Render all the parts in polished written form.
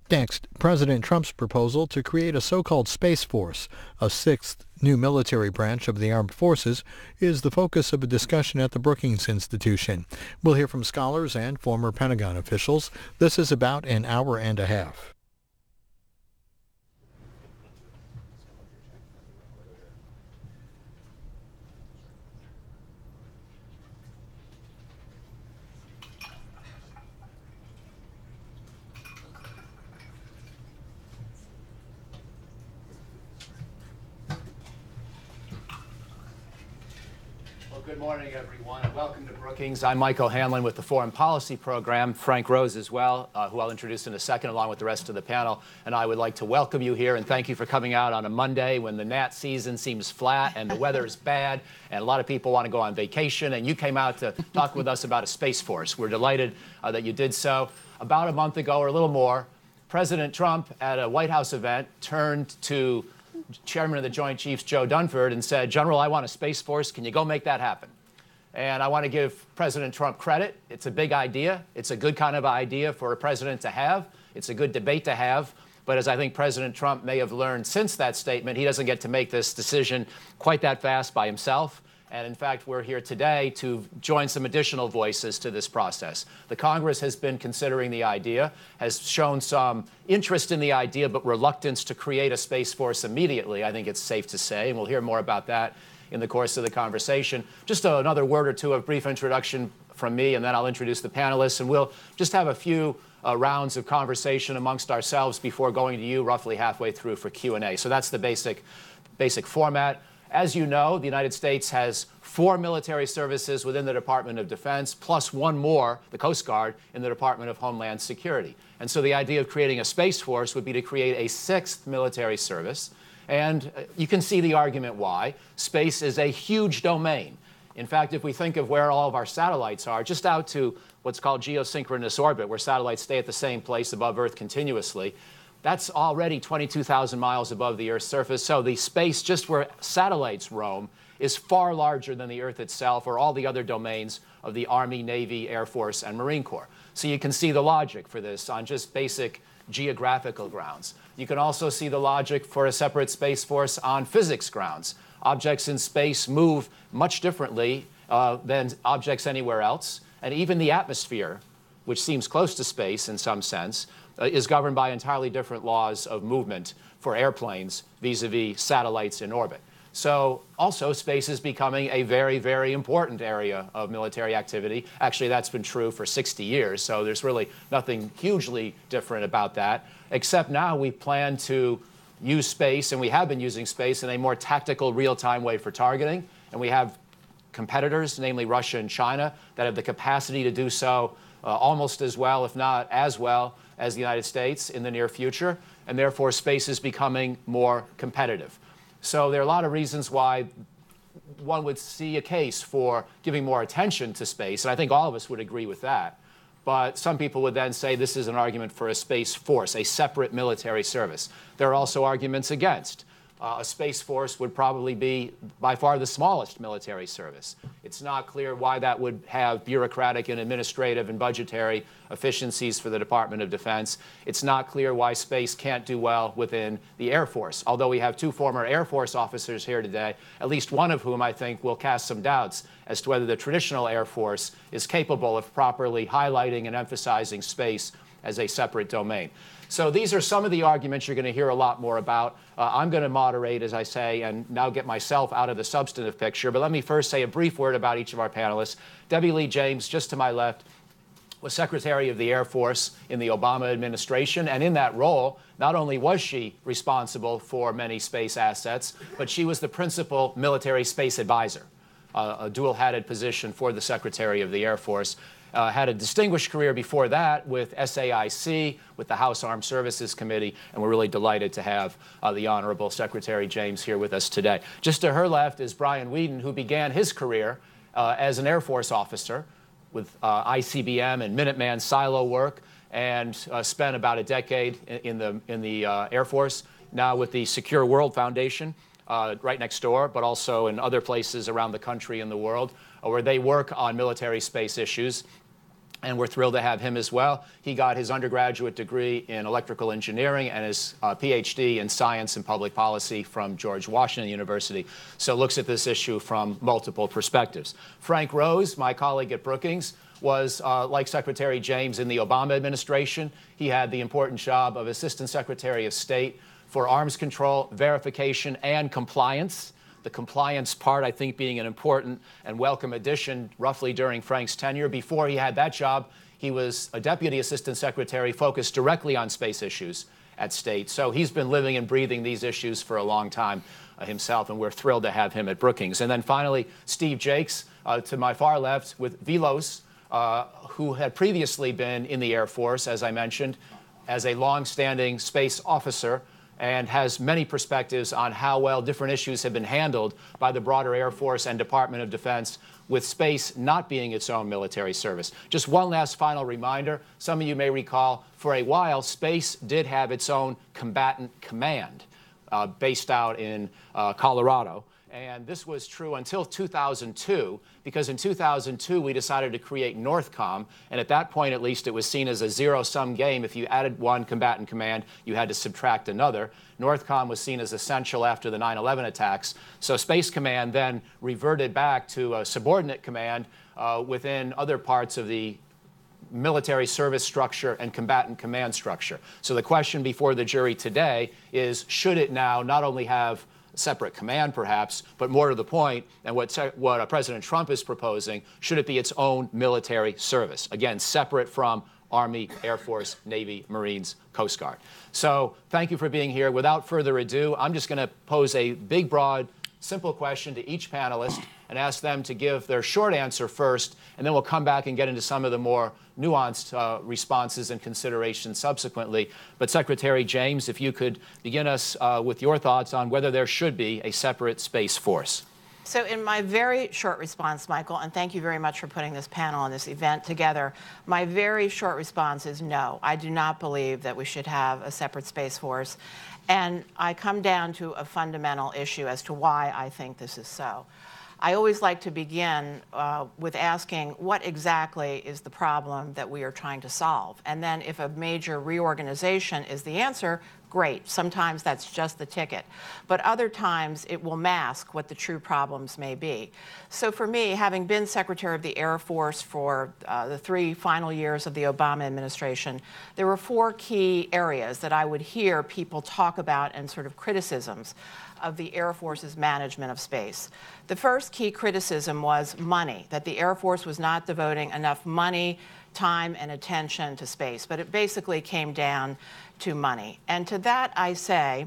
Next, President Trump's proposal to create a so-called Space Force, a sixth new military branch of the armed forces, is the focus of a discussion at the Brookings Institution. We'll hear from scholars and former Pentagon officials. This is about an hour and a half. Good morning, everyone, and welcome to Brookings. I'm Michael Hanlon with the Foreign Policy Program, Frank Rose as well, who I'll introduce in a second, along with the rest of the panel. And I would like to welcome you here and thank you for coming out on a Monday when the gnat season seems flat and the weather is bad and a lot of people want to go on vacation. And you came out to talk with us about a Space Force. We're delighted that you did so. About a month ago, or a little more, President Trump, at a White House event, turned to Chairman of the Joint Chiefs, Joe Dunford, and said, "General, I want a Space Force. Can you go make that happen?" And I want to give President Trump credit. It's a big idea. It's a good kind of idea for a president to have. It's a good debate to have. But as I think President Trump may have learned since that statement, he doesn't get to make this decision quite that fast by himself. And in fact, we're here today to join some additional voices to this process. The Congress has been considering the idea, has shown some interest in the idea, but reluctance to create a Space Force immediately, I think it's safe to say, and we'll hear more about that in the course of the conversation. Just another word or two of brief introduction from me, and then I'll introduce the panelists, and we'll just have a few rounds of conversation amongst ourselves before going to you roughly halfway through for Q&A. So that's the basic format. As you know, the United States has 4 military services within the Department of Defense, plus one more, the Coast Guard, in the Department of Homeland Security. And so the idea of creating a Space Force would be to create a 6th military service. And you can see the argument why. Space is a huge domain. In fact, if we think of where all of our satellites are, just out to what's called geosynchronous orbit, where satellites stay at the same place above Earth continuously, that's already 22,000 miles above the Earth's surface. So the space just where satellites roam is far larger than the Earth itself or all the other domains of the Army, Navy, Air Force, and Marine Corps. So you can see the logic for this on just basic geographical grounds. You can also see the logic for a separate Space Force on physics grounds. Objects in space move much differently than objects anywhere else. And even the atmosphere, which seems close to space in some sense, is governed by entirely different laws of movement for airplanes vis-a-vis satellites in orbit. So also space is becoming a very, very important area of military activity. Actually, that's been true for 60 years, so there's really nothing hugely different about that, except now we plan to use space, and we have been using space in a more tactical, real-time way for targeting, and we have competitors, namely Russia and China, that have the capacity to do so almost as well, if not as well, as the United States in the near future, and therefore space is becoming more competitive. So there are a lot of reasons why one would see a case for giving more attention to space, and I think all of us would agree with that. But some people would then say this is an argument for a Space Force, a separate military service. There are also arguments against. A Space Force would probably be by far the smallest military service. It's not clear why that would have bureaucratic and administrative and budgetary efficiencies for the Department of Defense. It's not clear why space can't do well within the Air Force. Although we have 2 former Air Force officers here today, at least one of whom I think will cast some doubts as to whether the traditional Air Force is capable of properly highlighting and emphasizing space as a separate domain. So these are some of the arguments you're going to hear a lot more about. I'm going to moderate, as I say, and now get myself out of the substantive picture. But let me first say a brief word about each of our panelists. Debbie Lee James, just to my left, was Secretary of the Air Force in the Obama administration. And in that role, not only was she responsible for many space assets, but she was the principal military space advisor, a dual-hatted position for the Secretary of the Air Force. Had a distinguished career before that with SAIC, with the House Armed Services Committee, and we're really delighted to have the Honorable Secretary James here with us today. Just to her left is Brian Whedon, who began his career as an Air Force officer with ICBM and Minuteman silo work, and spent about a decade in the Air Force, now with the Secure World Foundation, right next door, but also in other places around the country and the world, where they work on military space issues. and we're thrilled to have him as well. He got his undergraduate degree in electrical engineering and his PhD in science and public policy from George Washington University, so looks at this issue from multiple perspectives. Frank Rose, my colleague at Brookings, was, like Secretary James in the Obama administration, he had the important job of Assistant Secretary of State for Arms Control, Verification, and Compliance. The compliance part, I think, being an important and welcome addition roughly during Frank's tenure. Before he had that job, he was a Deputy Assistant Secretary focused directly on space issues at State. So he's been living and breathing these issues for a long time himself, and we're thrilled to have him at Brookings. And then finally, Steve Jakes, to my far left, with Velos, who had previously been in the Air Force, as I mentioned, as a long-standing space officer, and has many perspectives on how well different issues have been handled by the broader Air Force and Department of Defense, with space not being its own military service. Just one last final reminder. Some of you may recall, for a while, space did have its own combatant command based out in Colorado. And this was true until 2002, because in 2002 we decided to create NORTHCOM, and at that point at least it was seen as a zero-sum game. If you added one combatant command, you had to subtract another. NORTHCOM was seen as essential after the 9/11 attacks, so Space Command then reverted back to a subordinate command within other parts of the military service structure and combatant command structure. So the question before the jury today is, should it now not only have separate command perhaps, but more to the point, and what President Trump is proposing, should it be its own military service? Again, separate from Army, Air Force, Navy, Marines, Coast Guard. So thank you for being here. Without further ado, I'm just going to pose a big, broad, simple question to each panelist and ask them to give their short answer first, and then we'll come back and get into some of the more nuanced responses and considerations subsequently. But Secretary James, if you could begin us with your thoughts on whether there should be a separate Space Force. So in my very short response, Michael, and thank you very much for putting this panel and this event together, my very short response is no. I do not believe that we should have a separate Space Force. And I come down to a fundamental issue as to why I think this is so. I always like to begin with asking what exactly is the problem that we are trying to solve. And then if a major reorganization is the answer, great. Sometimes that's just the ticket. But other times it will mask what the true problems may be. So for me, having been Secretary of the Air Force for the 3 final years of the Obama administration, there were 4 key areas that I would hear people talk about and sort of criticisms of the Air Force's management of space. The first key criticism was money, that the Air Force was not devoting enough money, time, and attention to space. But it basically came down to money. And to that I say,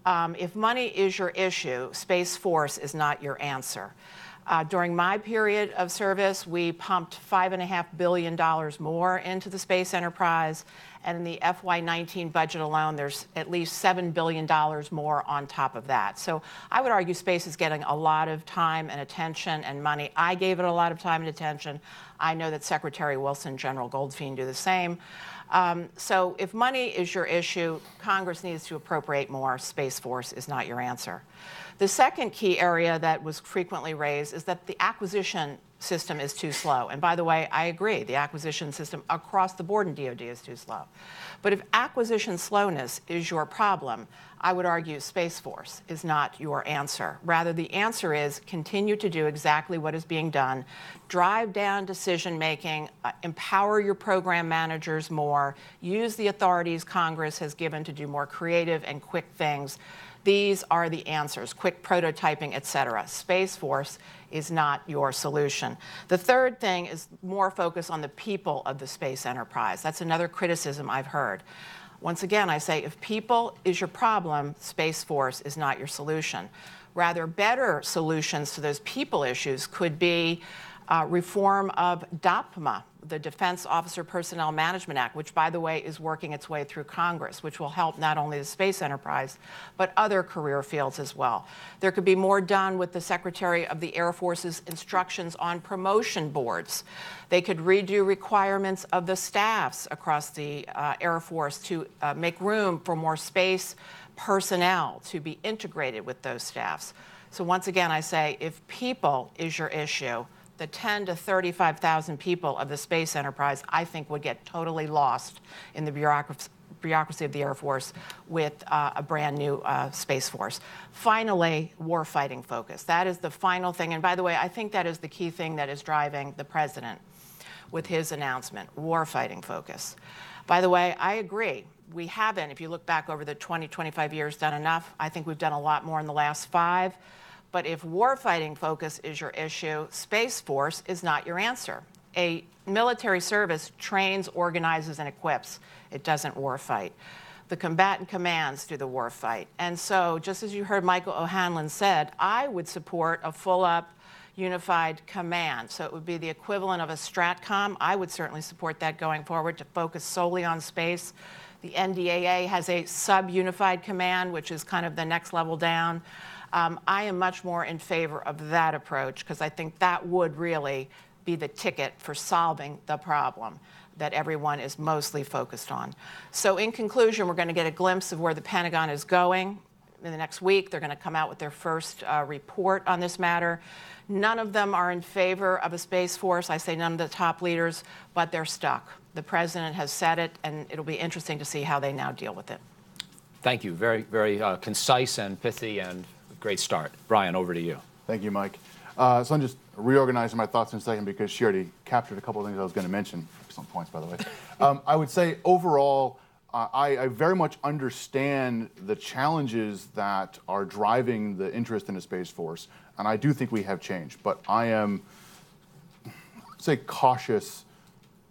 if money is your issue, Space Force is not your answer. During my period of service, we pumped $5.5 billion more into the space enterprise, and in the FY19 budget alone, there's at least $7 billion more on top of that. So I would argue space is getting a lot of time and attention and money. I gave it a lot of time and attention. I know that Secretary Wilson, General Goldfein do the same. So if money is your issue, Congress needs to appropriate more. Space Force is not your answer. The second key area that was frequently raised is that the acquisition system is too slow. And by the way, I agree, the acquisition system across the board in DoD is too slow. But if acquisition slowness is your problem, I would argue Space Force is not your answer. Rather, the answer is continue to do exactly what is being done, drive down decision-making, empower your program managers more, use the authorities Congress has given to do more creative and quick things. These are the answers, quick prototyping, et cetera. Space Force is not your solution. The third thing is more focus on the people of the space enterprise. That's another criticism I've heard. Once again, I say if people is your problem, Space Force is not your solution. Rather, better solutions to those people issues could be reform of DOPMA, the Defense Officer Personnel Management Act, which, by the way, is working its way through Congress, which will help not only the space enterprise, but other career fields as well. There could be more done with the Secretary of the Air Force's instructions on promotion boards. They could redo requirements of the staffs across the Air Force to make room for more space personnel to be integrated with those staffs. So once again, I say, if people is your issue, the 10 to 35,000 people of the space enterprise, I think, would get totally lost in the bureaucracy of the Air Force with a brand new Space Force. Finally, warfighting focus. That is the final thing. And by the way, I think that is the key thing that is driving the president with his announcement, warfighting focus. By the way, I agree. We haven't, if you look back over the 20, 25 years, done enough. I think we've done a lot more in the last 5. But if warfighting focus is your issue, Space Force is not your answer. A military service trains, organizes, and equips. It doesn't warfight. The combatant commands do the warfight. And so, just as you heard Michael O'Hanlon said, I would support a full-up unified command. So it would be the equivalent of a STRATCOM. I would certainly support that going forward to focus solely on space. The NDAA has a sub-unified command, which is kind of the next level down. I am much more in favor of that approach because I think that would really be the ticket for solving the problem that everyone is mostly focused on. So in conclusion, we're going to get a glimpse of where the Pentagon is going. In the next week, they're going to come out with their first report on this matter. None of them are in favor of a Space Force. I say none of the top leaders, but they're stuck. The president has said it, and it'll be interesting to see how they now deal with it. Thank you. Very, very concise and pithy and great start. Brian, over to you. Thank you, Mike. So I'm just reorganizing my thoughts in a second because she already captured a couple of things I was going to mention. Excellent points, by the way. I would say overall, I very much understand the challenges that are driving the interest in the Space Force, and I do think we have changed. But I am, say, cautious,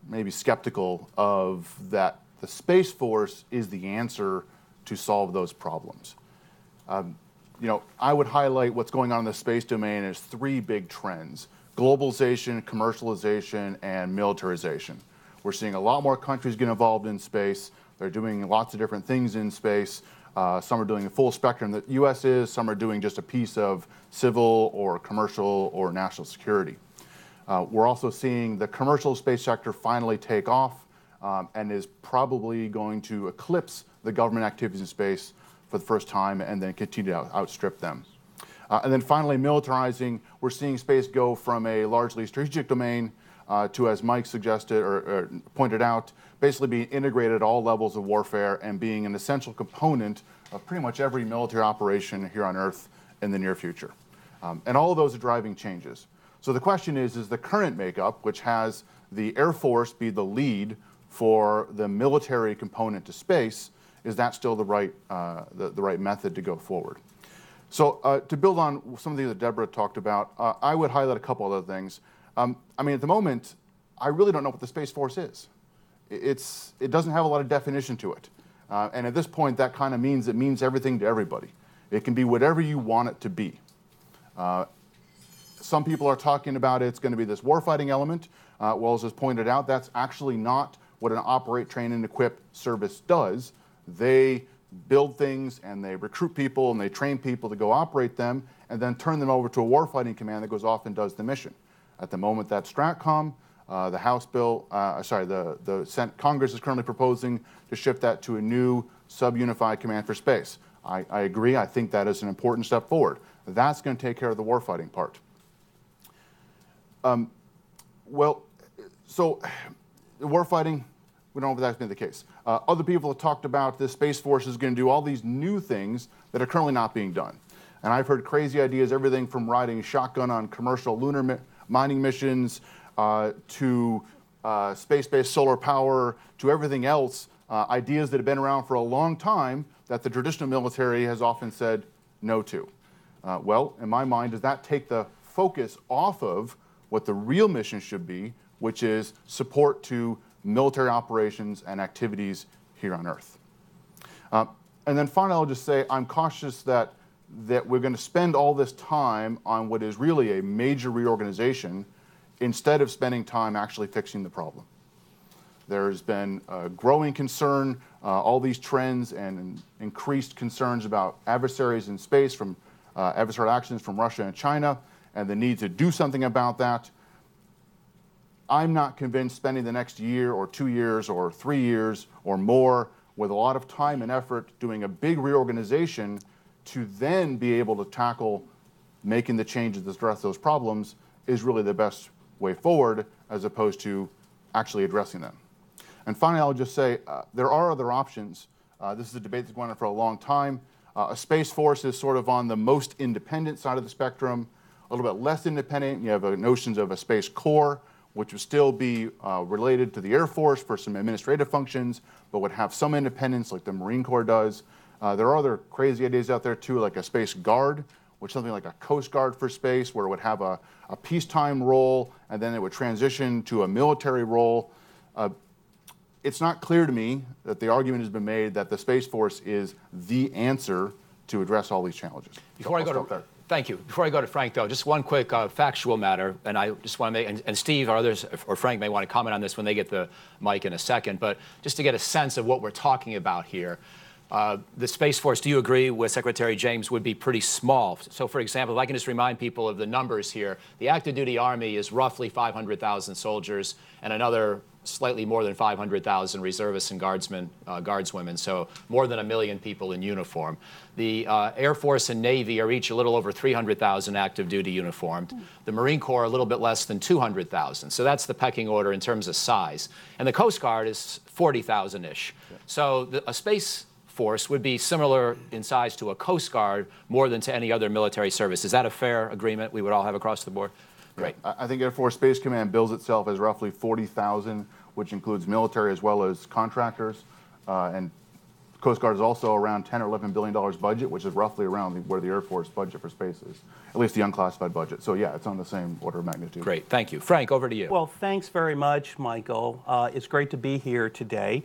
maybe skeptical of that the Space Force is the answer to solve those problems. I would highlight what's going on in the space domain as 3 big trends: globalization, commercialization, and militarization. We're seeing a lot more countries get involved in space. They're doing lots of different things in space. Some are doing a full spectrum that the U.S. is. Some are doing just a piece of civil or commercial or national security. We're also seeing the commercial space sector finally take off and is probably going to eclipse the government activities in space for the first time and then continue to outstrip them. And then finally, militarizing, we're seeing space go from a largely strategic domain to, as Mike suggested or pointed out, basically being integrated at all levels of warfare and being an essential component of pretty much every military operation here on Earth in the near future. And all of those are driving changes. So the question is the current makeup, which has the Air Force be the lead for the military component to space, is that still the right method to go forward? So to build on some of the things that Deborah talked about, I would highlight a couple other things. At the moment, I really don't know what the Space Force is. It doesn't have a lot of definition to it. And at this point, that kind of means it means everything to everybody. It can be whatever you want it to be. Some people are talking about it's going to be this warfighting element. Well, as was pointed out, that's actually not what an operate, train, and equip service does. They build things, and they recruit people, and they train people to go operate them, and then turn them over to a warfighting command that goes off and does the mission. At the moment, that's STRATCOM. The House bill, the Senate Congress is currently proposing to shift that to a new sub-unified command for space. I agree. I think that is an important step forward. That's going to take care of the warfighting part. So warfighting, we don't know if that's been the case. Other people have talked about this Space Force is going to do all these new things that are currently not being done. And I've heard crazy ideas, everything from riding shotgun on commercial lunar mining missions to space-based solar power to everything else, ideas that have been around for a long time that the traditional military has often said no to. Well, in my mind, does that take the focus off of what the real mission should be, which is support to military operations and activities here on Earth? And then finally, I'll just say I'm cautious that we're going to spend all this time on what is really a major reorganization instead of spending time actually fixing the problem. There's been a growing concern, all these trends and increased concerns about adversaries in space from adversarial actions from Russia and China, and the need to do something about that. I'm not convinced spending the next year or 2 years or 3 years or more with a lot of time and effort doing a big reorganization to then be able to tackle making the changes that address those problems is really the best way forward as opposed to actually addressing them. And finally, I'll just say there are other options. This is a debate that's going on for a long time. A space force is sort of on the most independent side of the spectrum. A little bit less independent, you have notions of a space corps, which would still be related to the Air Force for some administrative functions, but would have some independence like the Marine Corps does. There are other crazy ideas out there too, like a space guard, which is something like a Coast Guard for space, where it would have a peacetime role, and then it would transition to a military role. It's not clear to me that the argument has been made that the Space Force is the answer to address all these challenges. Thank you. Before I go to Frank, though, just one quick factual matter, and I just want to make, and Steve or others, or Frank may want to comment on this when they get the mic in a second, but just to get a sense of what we're talking about here. The Space Force, do you agree with Secretary James, would be pretty small? So, for example, if I can just remind people of the numbers here, the active duty Army is roughly 500,000 soldiers and another slightly more than 500,000 reservists and guardswomen, so more than 1 million people in uniform. The Air Force and Navy are each a little over 300,000 active duty uniformed. The Marine Corps a little bit less than 200,000. So that's the pecking order in terms of size. And the Coast Guard is 40,000-ish. Yeah. So a Space Force would be similar in size to a Coast Guard more than to any other military service. Is that a fair agreement we would all have across the board? Great. I think Air Force Space Command bills itself as roughly 40,000, which includes military as well as contractors. And Coast Guard is also around $10 or $11 billion budget, which is roughly around where the Air Force budget for space is, at least the unclassified budget. So yeah, it's on the same order of magnitude. Great, thank you. Frank, over to you. Well, thanks very much, Michael. It's great to be here today.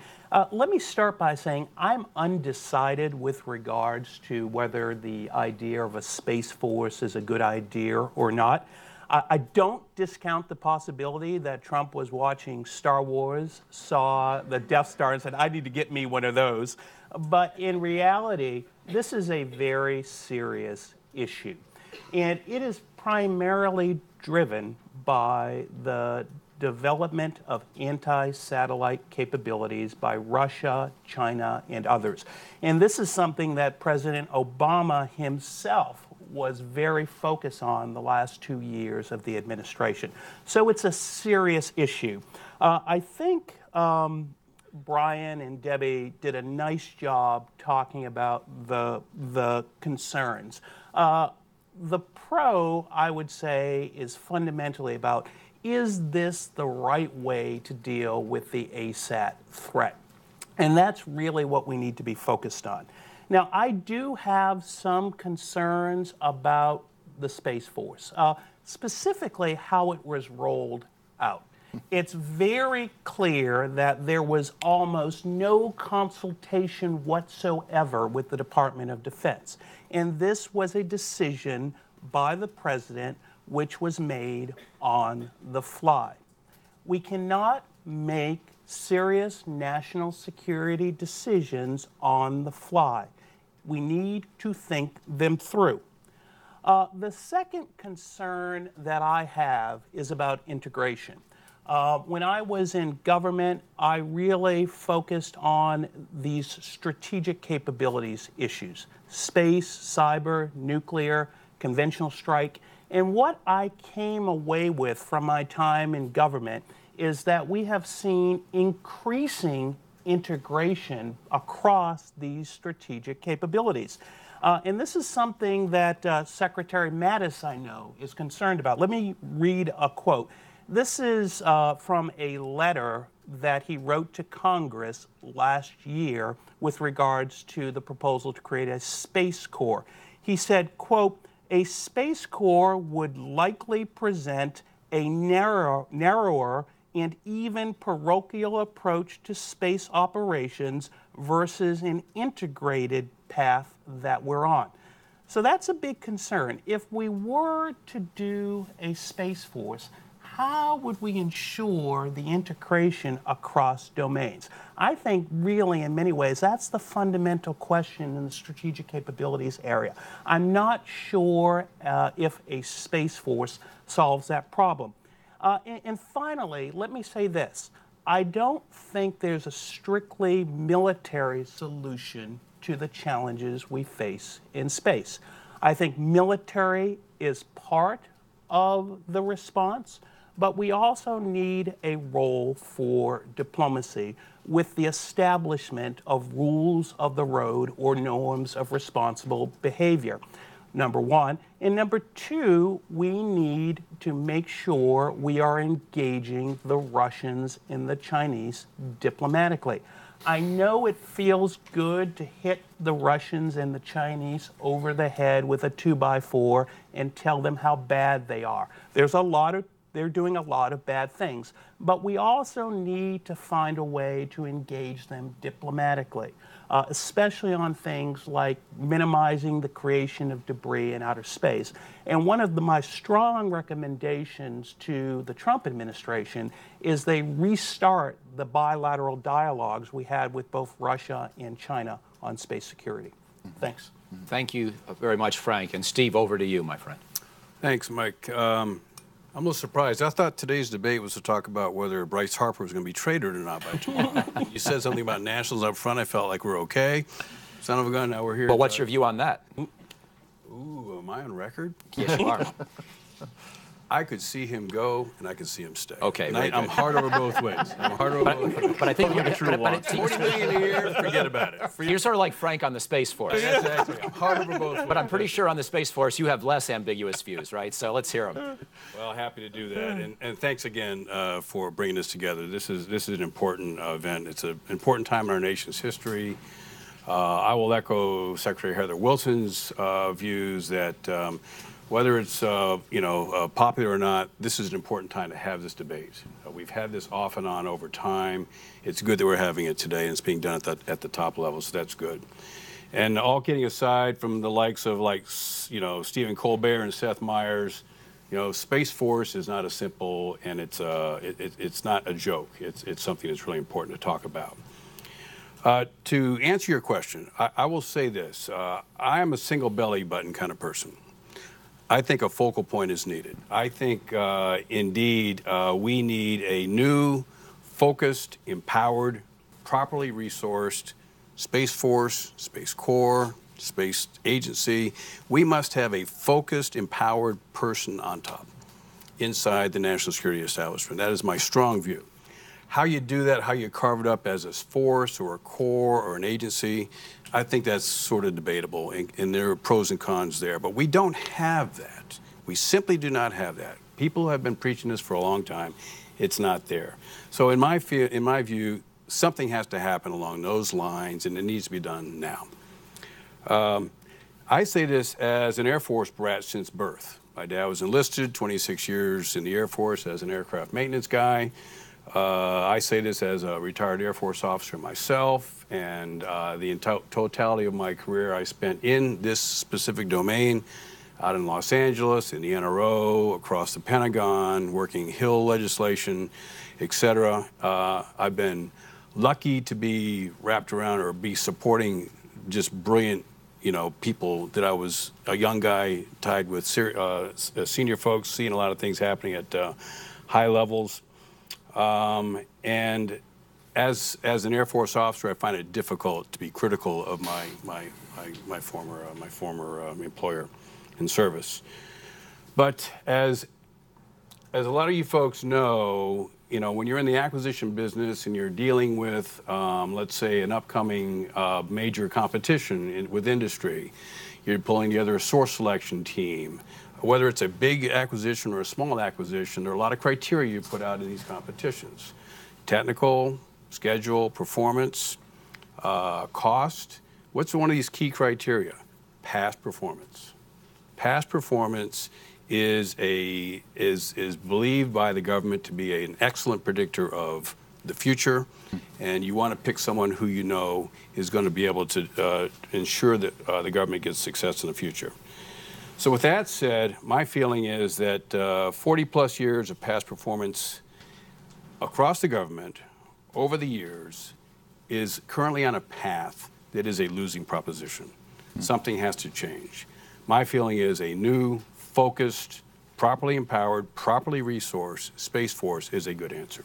Let me start by saying I'm undecided with regards to whether the idea of a Space Force is a good idea or not. I don't discount the possibility that Trump was watching Star Wars, saw the Death Star, and said, I need to get me one of those. But in reality, this is a very serious issue. And it is primarily driven by the development of anti-satellite capabilities by Russia, China, and others. And this is something that President Obama himself was very focused on the last 2 years of the administration. So it's a serious issue. I think Brian and Debbie did a nice job talking about the concerns. The pro, I would say, is fundamentally about, is this the right way to deal with the ASAT threat? And that's really what we need to be focused on. Now, I do have some concerns about the Space Force, specifically how it was rolled out. It's very clear that there was almost no consultation whatsoever with the Department of Defense. And this was a decision by the president which was made on the fly. We cannot make serious national security decisions on the fly. We need to think them through. The second concern that I have is about integration. When I was in government, I really focused on these strategic capabilities issues: space, cyber, nuclear, conventional strike. And what I came away with from my time in government is that we have seen increasing integration across these strategic capabilities. And this is something that Secretary Mattis, I know, is concerned about. Let me read a quote. This is from a letter that he wrote to Congress last year with regards to the proposal to create a Space Corps. He said, quote, "A Space Corps would likely present a narrower and even parochial approach to space operations versus an integrated path that we're on." So that's a big concern. If we were to do a Space Force, how would we ensure the integration across domains? I think really in many ways that's the fundamental question in the strategic capabilities area. I'm not sure if a Space Force solves that problem. And finally, let me say this. I don't think there's a strictly military solution to the challenges we face in space. I think military is part of the response, But we also need a role for diplomacy with the establishment of rules of the road or norms of responsible behavior, number one. And number two, we need to make sure we are engaging the Russians and the Chinese diplomatically. I know it feels good to hit the Russians and the Chinese over the head with a 2x4 and tell them how bad they are. They're doing a lot of bad things, but we also need to find a way to engage them diplomatically, especially on things like minimizing the creation of debris in outer space. And one of my strong recommendations to the Trump administration is they restart the bilateral dialogues we had with both Russia and China on space security. Thanks. Thank you very much, Frank. And Steve, over to you, my friend. Thanks, Mike. I'm a little surprised. I thought today's debate was to talk about whether Bryce Harper was going to be traded or not by tomorrow. You said something about nationals up front. I felt like we're okay. Son of a gun, now we're here. Well, what's your view on that? Ooh, am I on record? Yes, you are. I could see him go, and I could see him stay. Okay, And very I'm good. hard over both ways. I'm hard over both ways. But I think $40 million a year, forget about it. you're sort of like Frank on the Space Force. Exactly. I'm hard over both ways. But I'm pretty sure on the Space Force you have less ambiguous views, right? So let's hear them. Well, happy to do that, and thanks again for bringing this together. This is an important event. It's an important time in our nation's history. I will echo Secretary Heather Wilson's views that whether it's popular or not, this is an important time to have this debate. We've had this off and on over time. It's good that we're having it today, and it's being done at the top level, so that's good. And all kidding aside from the likes of Stephen Colbert and Seth Meyers, Space Force is not a simple, and it's not a joke. It's something that's really important to talk about. To answer your question, I will say this. I am a single belly button kind of person. I think a focal point is needed. I think, indeed, we need a new, focused, empowered, properly resourced Space Force, Space Corps, Space Agency. We must have a focused, empowered person on top inside the national security establishment. That is my strong view. How you do that, how you carve it up as a force or a corps or an agency, I think that's sort of debatable, and there are pros and cons there. But we don't have that. We simply do not have that. People have been preaching this for a long time. It's not there. So in my view, something has to happen along those lines, and it needs to be done now. I say this as an Air Force brat since birth. My dad was enlisted, 26 years in the Air Force as an aircraft maintenance guy. I say this as a retired Air Force officer myself, and the totality of my career I spent in this specific domain, out in Los Angeles, in the NRO, across the Pentagon, working Hill legislation, etc. I've been lucky to be wrapped around or be supporting just brilliant, people that I was a young guy tied with senior folks, seeing a lot of things happening at high levels. And as an Air Force officer, I find it difficult to be critical of my former employer in service. But as a lot of you folks know, when you're in the acquisition business and you're dealing with, let's say, an upcoming major competition with industry, you're pulling together a source selection team. Whether it's a big acquisition or a small acquisition, there are a lot of criteria you put out in these competitions. Technical, schedule, performance, cost. What's one of these key criteria? Past performance. Past performance is believed by the government to be an excellent predictor of the future, and you want to pick someone who you know is going to be able to ensure that the government gets success in the future. So with that said, my feeling is that 40 plus years of past performance across the government over the years is currently on a path that is a losing proposition. Something has to change. My feeling is a new, focused, properly empowered, properly resourced Space Force is a good answer.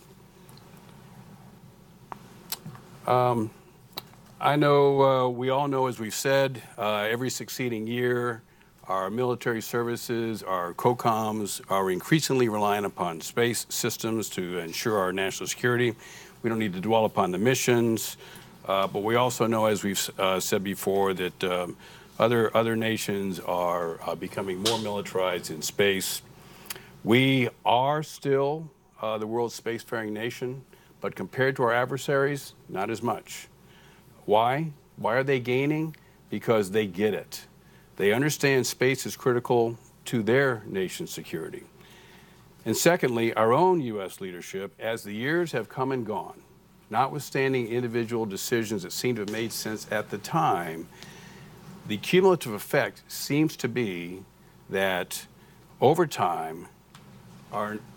I know we all know, as we've said, every succeeding year our military services, our COCOMs are increasingly reliant upon space systems to ensure our national security. We don't need to dwell upon the missions, but we also know, as we've said before, that other nations are becoming more militarized in space. We are still the world's spacefaring nation, but compared to our adversaries, not as much. Why? Why are they gaining? Because they get it. They understand space is critical to their nation's security. And secondly, our own U.S. leadership, as the years have come and gone, notwithstanding individual decisions that seem to have made sense at the time, the cumulative effect seems to be that over time,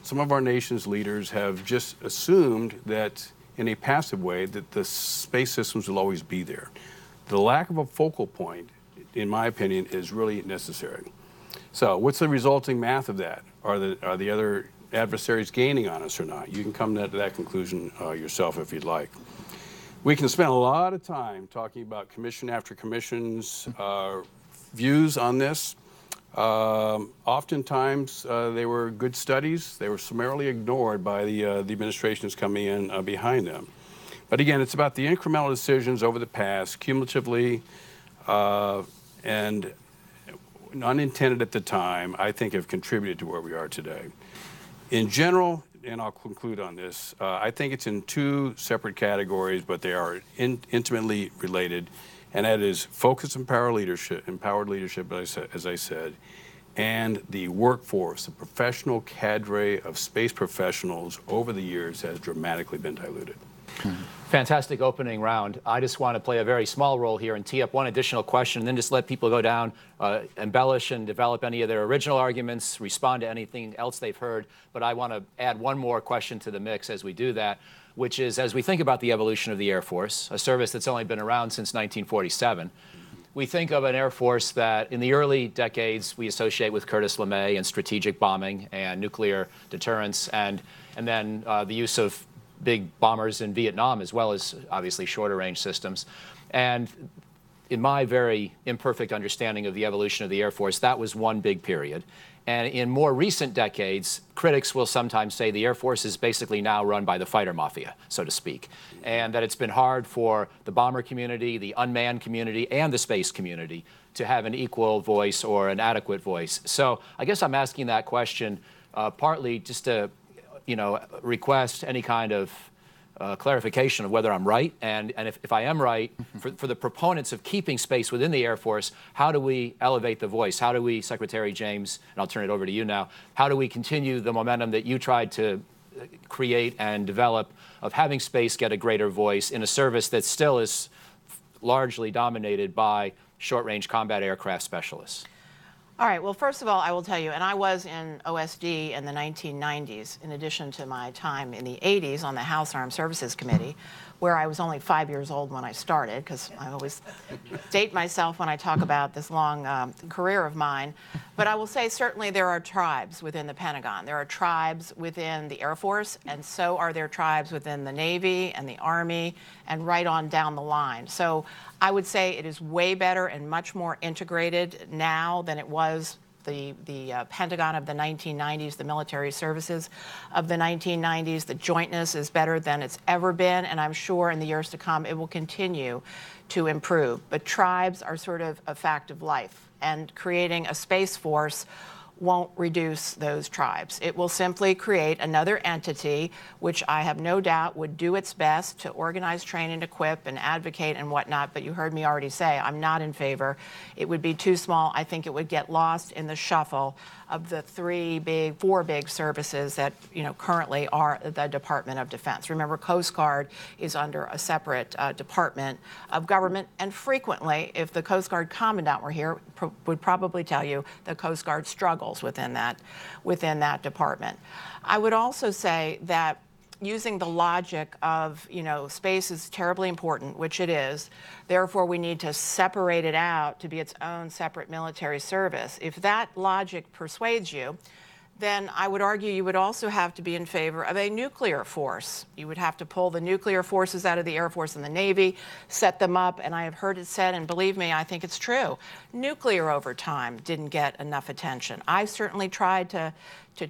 some of our nation's leaders have just assumed that in a passive way that the space systems will always be there. The lack of a focal point, in my opinion, is really necessary. So what's the resulting math of that? Are the other adversaries gaining on us or not? You can come to that conclusion yourself if you'd like. We can spend a lot of time talking about commission after commission's views on this. Oftentimes, they were good studies. They were summarily ignored by the administrations coming in behind them. But again, it's about the incremental decisions over the past, cumulatively, and unintended at the time, I think have contributed to where we are today. In general, and I'll conclude on this, I think it's in two separate categories, but they are intimately related, and that is focus and empowered leadership, as I said, and the workforce, the professional cadre of space professionals over the years has dramatically been diluted. Fantastic opening round. I just want to play a very small role here and tee up one additional question, and then just let people go down, embellish and develop any of their original arguments, respond to anything else they've heard. But I want to add one more question to the mix as we do that, which is, as we think about the evolution of the Air Force, a service that's only been around since 1947, we think of an Air Force that in the early decades we associate with Curtis LeMay and strategic bombing and nuclear deterrence, and then the use of big bombers in Vietnam, as well as obviously shorter range systems. And in my very imperfect understanding of the evolution of the Air Force, that was one big period. And in more recent decades, critics will sometimes say the Air Force is basically now run by the fighter mafia, so to speak, and that it's been hard for the bomber community, the unmanned community, and the space community to have an equal voice or an adequate voice. So I guess I'm asking that question partly just to request any kind of clarification of whether I'm right, and if I am right, for the proponents of keeping space within the Air Force, how do we elevate the voice? How do we, Secretary James, and I'll turn it over to you now, how do we continue the momentum that you tried to create and develop of having space get a greater voice in a service that still is largely dominated by short-range combat aircraft specialists? All right, well, first of all, I will tell you, and I was in OSD in the 1990s, in addition to my time in the 80s on the House Armed Services Committee, where I was only 5 years old when I started, because I always date myself when I talk about this long career of mine. But I will say certainly there are tribes within the Pentagon. There are tribes within the Air Force, and so are there tribes within the Navy and the Army, and right on down the line. So I would say it is way better and much more integrated now than it was the Pentagon of the 1990s, the military services of the 1990s. The jointness is better than it's ever been, and I'm sure in the years to come it will continue to improve. But tribes are sort of a fact of life, and creating a space force won't reduce those tribes. It will simply create another entity, which I have no doubt would do its best to organize, train, and equip, and advocate and whatnot. But you heard me already say I'm not in favor. It would be too small. I think it would get lost in the shuffle of the four big services that currently are the Department of Defense. Remember, Coast Guard is under a separate Department of Government, and frequently, if the Coast Guard Commandant were here, would probably tell you the Coast Guard struggles within that department. I would also say that using the logic of, space is terribly important, which it is, therefore we need to separate it out to be its own separate military service. If that logic persuades you, then I would argue you would also have to be in favor of a nuclear force. You would have to pull the nuclear forces out of the Air Force and the Navy, set them up, and I have heard it said, and believe me, I think it's true, nuclear over time didn't get enough attention. I certainly tried to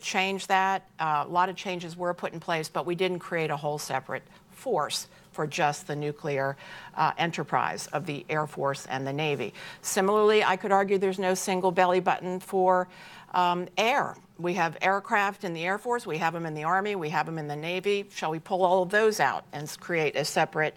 change that. A lot of changes were put in place, but we didn't create a whole separate force for just the nuclear enterprise of the Air Force and the Navy. Similarly, I could argue there's no single belly button for air. We have aircraft in the Air Force, we have them in the Army, we have them in the Navy. Shall we pull all of those out and create a separate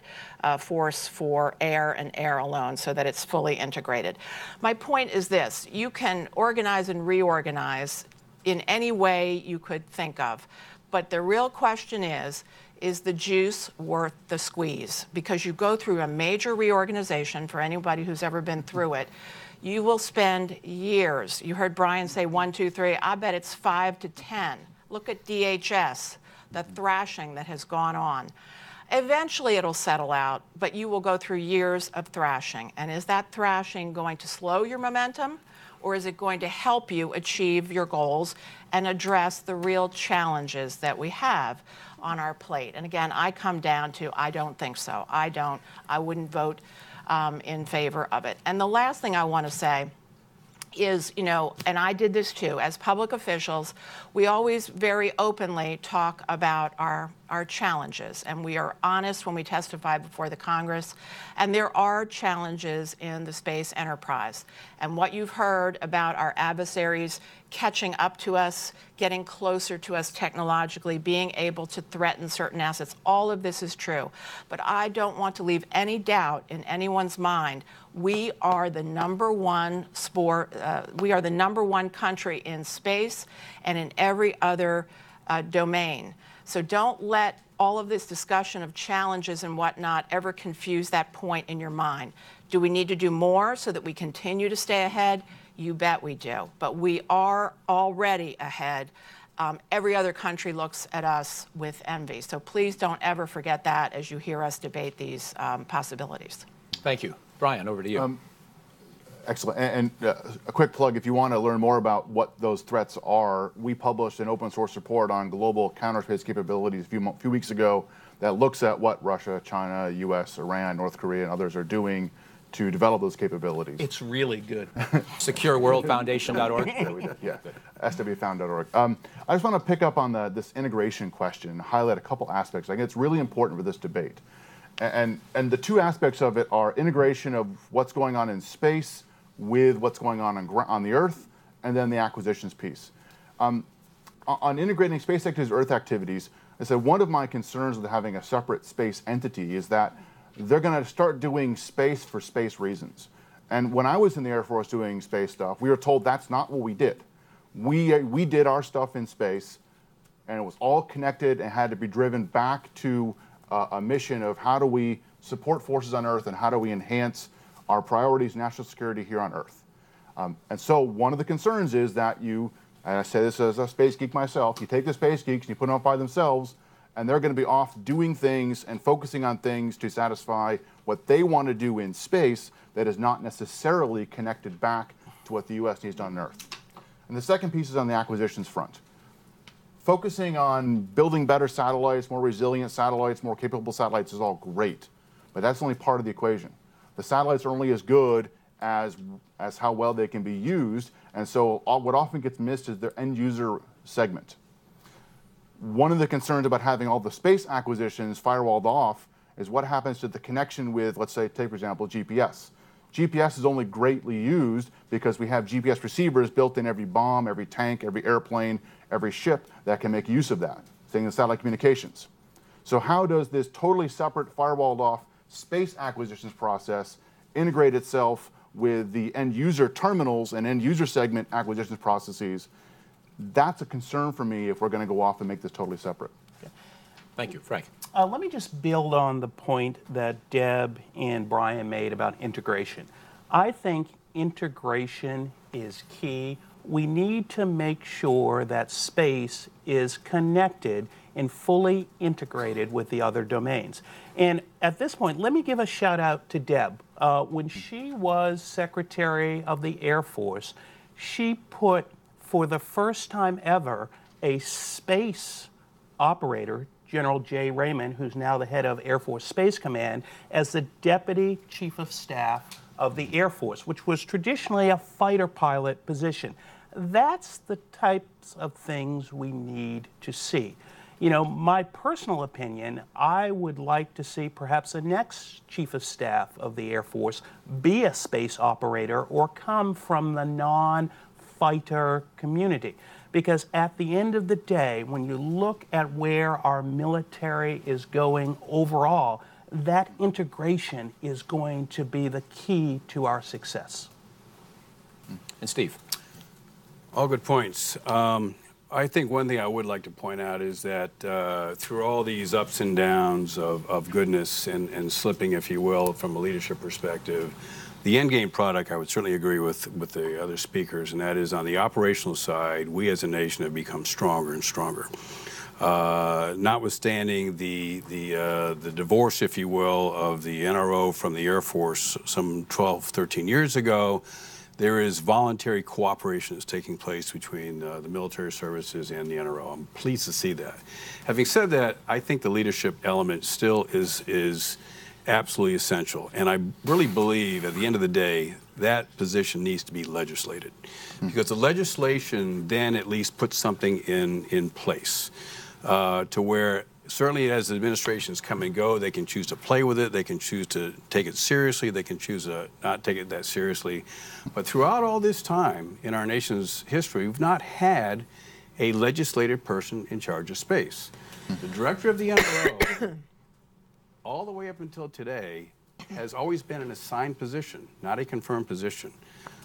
force for air and air alone so that it's fully integrated? My point is this: you can organize and reorganize in any way you could think of, but the real question is the juice worth the squeeze? Because you go through a major reorganization, for anybody who's ever been through it, you will spend years. You heard Brian say 1, 2, 3. I bet it's 5 to 10. Look at DHS, the thrashing that has gone on. Eventually it'll settle out, but you will go through years of thrashing. And is that thrashing going to slow your momentum, or is it going to help you achieve your goals and address the real challenges that we have on our plate? And again, I come down to I don't think so. I wouldn't vote in favor of it. And the last thing I want to say is, and I did this too, as public officials, we always very openly talk about our challenges, and we are honest when we testify before the Congress, and there are challenges in the space enterprise. And what you've heard about our adversaries catching up to us, getting closer to us technologically, being able to threaten certain assets, all of this is true. But I don't want to leave any doubt in anyone's mind. We are the number one country in space and in every other domain. So don't let all of this discussion of challenges and whatnot ever confuse that point in your mind. Do we need to do more so that we continue to stay ahead? You bet we do. But we are already ahead. Every other country looks at us with envy. So please don't ever forget that as you hear us debate these possibilities. Thank you. Brian, over to you. Excellent. And a quick plug, if you want to learn more about what those threats are, we published an open source report on global counterspace capabilities a few weeks ago that looks at what Russia, China, US, Iran, North Korea, and others are doing to develop those capabilities. It's really good. SecureWorldFoundation.org. Yeah, we did. Yeah, swfound.org. I just want to pick up on this integration question and highlight a couple aspects. I think it's really important for this debate. And the two aspects of it are integration of what's going on in space with what's going on the Earth, and then the acquisitions piece. On integrating space activities, Earth activities, I said one of my concerns with having a separate space entity is that they're going to start doing space for space reasons. And when I was in the Air Force doing space stuff, we were told that's not what we did. We did our stuff in space, and it was all connected and had to be driven back to a mission of how do we support forces on Earth and how do we enhance our priorities, national security here on Earth. And so one of the concerns is that and I say this as a space geek myself, you take the space geeks and you put them up by themselves, and they're going to be off doing things and focusing on things to satisfy what they want to do in space that is not necessarily connected back to what the U.S. needs done on Earth. And the second piece is on the acquisitions front. Focusing on building better satellites, more resilient satellites, more capable satellites is all great, but that's only part of the equation. The satellites are only as good as how well they can be used, and so what often gets missed is their end user segment. One of the concerns about having all the space acquisitions firewalled off is what happens to the connection with, let's say, take for example, GPS. GPS is only greatly used because we have GPS receivers built in every bomb, every tank, every airplane, every ship that can make use of that, saying in satellite communications. So how does this totally separate firewalled off space acquisitions process integrate itself with the end user terminals and end user segment acquisitions processes? That's a concern for me if we're going to go off and make this totally separate. Okay. Thank you. Frank. Let me just build on the point that Deb and Brian made about integration. I think integration is key. We need to make sure that space is connected and fully integrated with the other domains. And at this point, let me give a shout out to Deb. When she was Secretary of the Air Force, she put for the first time ever, a space operator, General Jay Raymond, who's now the head of Air Force Space Command, as the Deputy Chief of Staff of the Air Force, which was traditionally a fighter pilot position. That's the types of things we need to see. You know, my personal opinion, I would like to see perhaps the next Chief of Staff of the Air Force be a space operator or come from the non-fighter community. Because at the end of the day, when you look at where our military is going overall, that integration is going to be the key to our success. And Steve? All good points. I think one thing I would like to point out is that through all these ups and downs of goodness and slipping, if you will, from a leadership perspective, the end game product, I would certainly agree with the other speakers, and that is on the operational side, we as a nation have become stronger and stronger. Notwithstanding the divorce, if you will, of the NRO from the Air Force some 12, 13 years ago, there is voluntary cooperation that's taking place between the military services and the NRO. I'm pleased to see that. Having said that, I think the leadership element still is absolutely essential. And I really believe at the end of the day, that position needs to be legislated. Because the legislation then at least puts something in place to where certainly as the administrations come and go, they can choose to play with it, they can choose to take it seriously, they can choose to not take it that seriously. But throughout all this time in our nation's history, we've not had a legislative person in charge of space. The director of the NRO, all the way up until today, has always been an assigned position, not a confirmed position.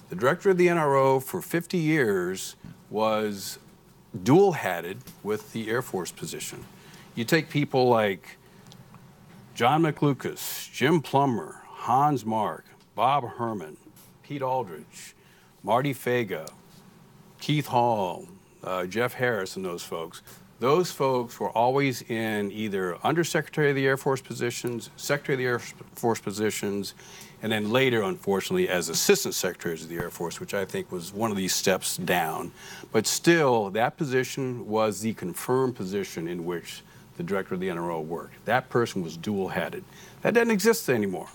The director of the NRO for 50 years was dual-hatted with the Air Force position. You take people like John McLucas, Jim Plummer, Hans Mark, Bob Herman, Pete Aldrich, Marty Faga, Keith Hall, Jeff Harris, and those folks. Those folks were always in either Undersecretary of the Air Force positions, Secretary of the Air Force positions, and then later, unfortunately, as Assistant Secretaries of the Air Force, which I think was one of these steps down. But still, that position was the confirmed position in which the director of the NRO worked. That person was dual-hatted. That doesn't exist anymore.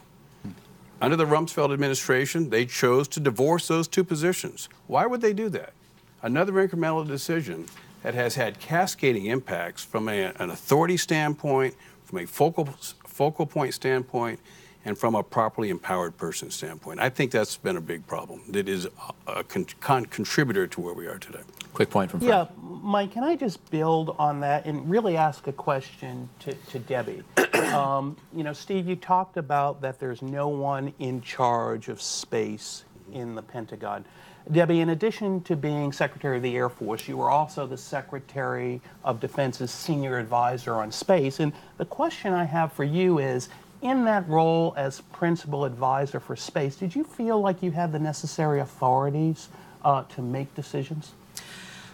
Under the Rumsfeld administration, they chose to divorce those two positions. Why would they do that? Another incremental decision that has had cascading impacts from an authority standpoint, from a focal point standpoint, and from a properly empowered person standpoint. I think that's been a big problem. That is a contributor to where we are today. Quick point from Frank. Yeah, Mike, can I just build on that and really ask a question to Debbie? You know, Steve, you talked about that there's no one in charge of space in the Pentagon. Debbie, in addition to being Secretary of the Air Force, you were also the Secretary of Defense's senior advisor on space. And the question I have for you is, in that role as principal advisor for space, did you feel like you had the necessary authorities to make decisions?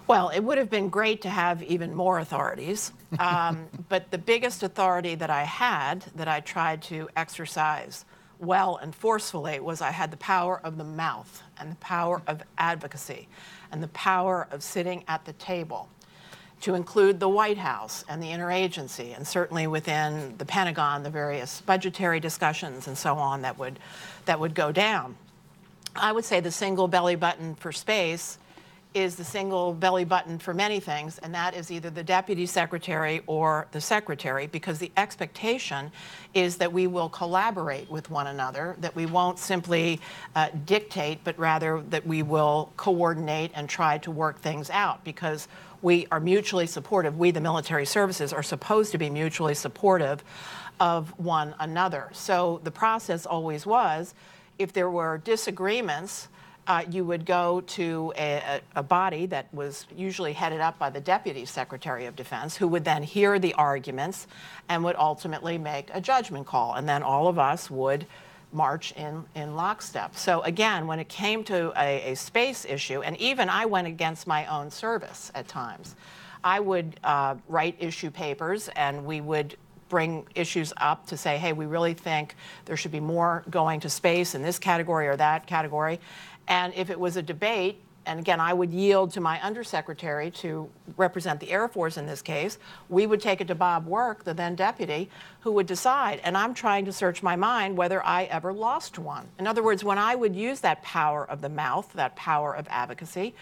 Well, it would have been great to have even more authorities, but the biggest authority that I had, that I tried to exercise well and forcefully, was I had the power of the mouth and the power of advocacy and the power of sitting at the table, to include the White House and the interagency, and certainly within the Pentagon, the various budgetary discussions and so on that would go down. I would say the single belly button for space is the single belly button for many things, and that is either the Deputy Secretary or the Secretary, because the expectation is that we will collaborate with one another, that we won't simply dictate, but rather that we will coordinate and try to work things out, because we are mutually supportive. We, the military services, are supposed to be mutually supportive of one another. So the process always was, if there were disagreements, you would go to a body that was usually headed up by the Deputy Secretary of Defense, who would then hear the arguments and would ultimately make a judgment call. And then all of us would march in lockstep. So again, when it came to a space issue, and even I went against my own service at times, I would write issue papers, and we would bring issues up to say, hey, we really think there should be more going to space in this category or that category. And if it was a debate, and again, I would yield to my undersecretary to represent the Air Force in this case. We would take it to Bob Work, the then deputy, who would decide. And I'm trying to search my mind whether I ever lost one. In other words, when I would use that power of the mouth, that power of advocacy,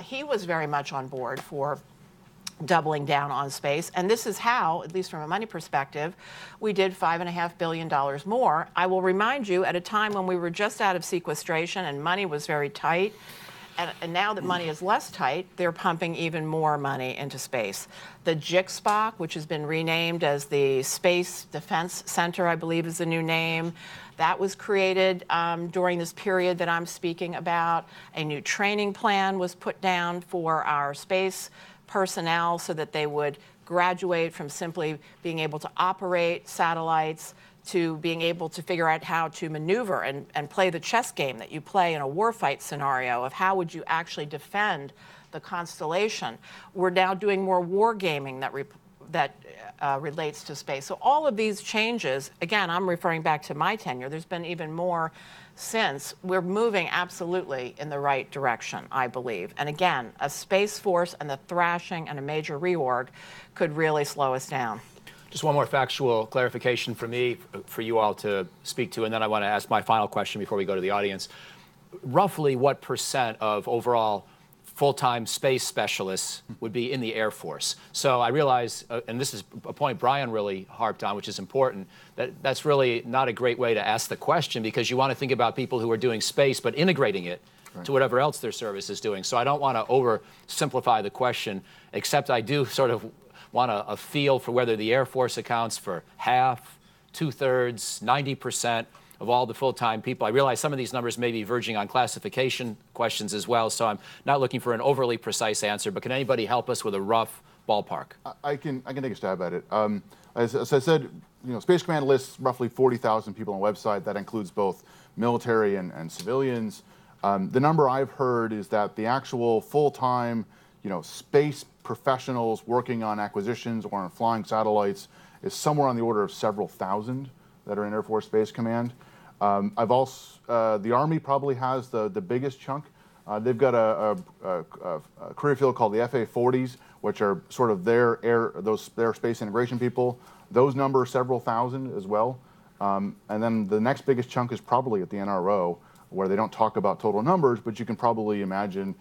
he was very much on board for doubling down on space. And this is how, at least from a money perspective, we did $5.5 billion more. I will remind you, at a time when we were just out of sequestration and money was very tight, and now that money is less tight, they're pumping even more money into space. The JICSPOC, which has been renamed as the Space Defense Center, I believe is the new name, that was created during this period that I'm speaking about. A new training plan was put down for our space personnel so that they would graduate from simply being able to operate satellites to being able to figure out how to maneuver and play the chess game that you play in a warfight scenario of how would you actually defend the constellation. We're now doing more war gaming that relates to space. So all of these changes, again, I'm referring back to my tenure, there's been even more since. We're moving absolutely in the right direction, I believe. And again, a Space Force and the thrashing and a major reorg could really slow us down. Just one more factual clarification for me, for you all to speak to, and then I want to ask my final question before we go to the audience. Roughly what % of overall full-time space specialists would be in the Air Force? So I realize, and this is a point Brian really harped on, which is important, that that's really not a great way to ask the question, because you want to think about people who are doing space but integrating it to whatever else their service is doing. So I don't want to oversimplify the question, except I do sort of want a feel for whether the Air Force accounts for half, 2/3, 90% of all the full-time people. I realize some of these numbers may be verging on classification questions as well, so I'm not looking for an overly precise answer, but can anybody help us with a rough ballpark? I can take a stab at it. As I said, Space Command lists roughly 40,000 people on the website. That includes both military and civilians. The number I've heard is that the actual full-time, space professionals working on acquisitions or on flying satellites is somewhere on the order of several thousand that are in Air Force Space Command. I've also, the Army probably has the biggest chunk. They've got a career field called the FA-40s, which are sort of their space integration people. Those number several thousand as well. And then the next biggest chunk is probably at the NRO, where they don't talk about total numbers, but you can probably imagine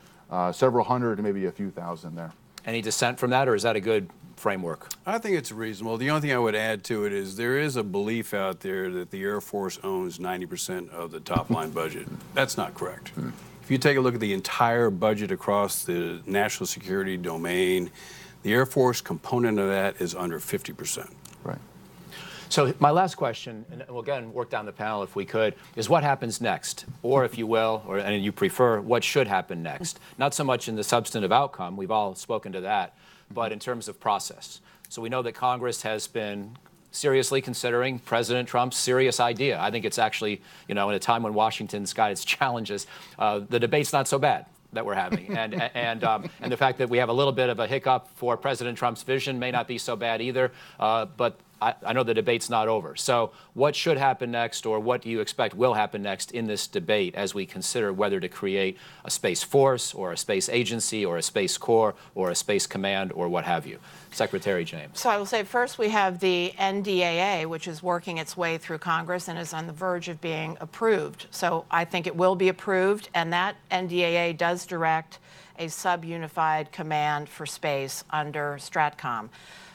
several hundred to maybe a few thousand there. Any dissent from that, or is that a good framework? I think it's reasonable. The only thing I would add to it is there is a belief out there that the Air Force owns 90% of the top line budget. That's not correct. If you take a look at the entire budget across the national security domain, the Air Force component of that is under 50%. Right. So my last question, and we'll again work down the panel if we could, is what happens next? Or if you will, and you prefer, what should happen next? Not so much in the substantive outcome, we've all spoken to that, but in terms of process. So we know that Congress has been seriously considering President Trump's serious idea. I think it's actually, in a time when Washington's got its challenges, the debate's not so bad that we're having. And the fact that we have a little bit of a hiccup for President Trump's vision may not be so bad either, but I know the debate's not over. So what should happen next, or what do you expect will happen next in this debate as we consider whether to create a Space Force or a Space Agency or a Space Corps or a Space Command or what have you? Secretary James. So I will say first we have the NDAA, which is working its way through Congress and is on the verge of being approved. So I think it will be approved, and that NDAA does direct a sub-unified command for space under STRATCOM.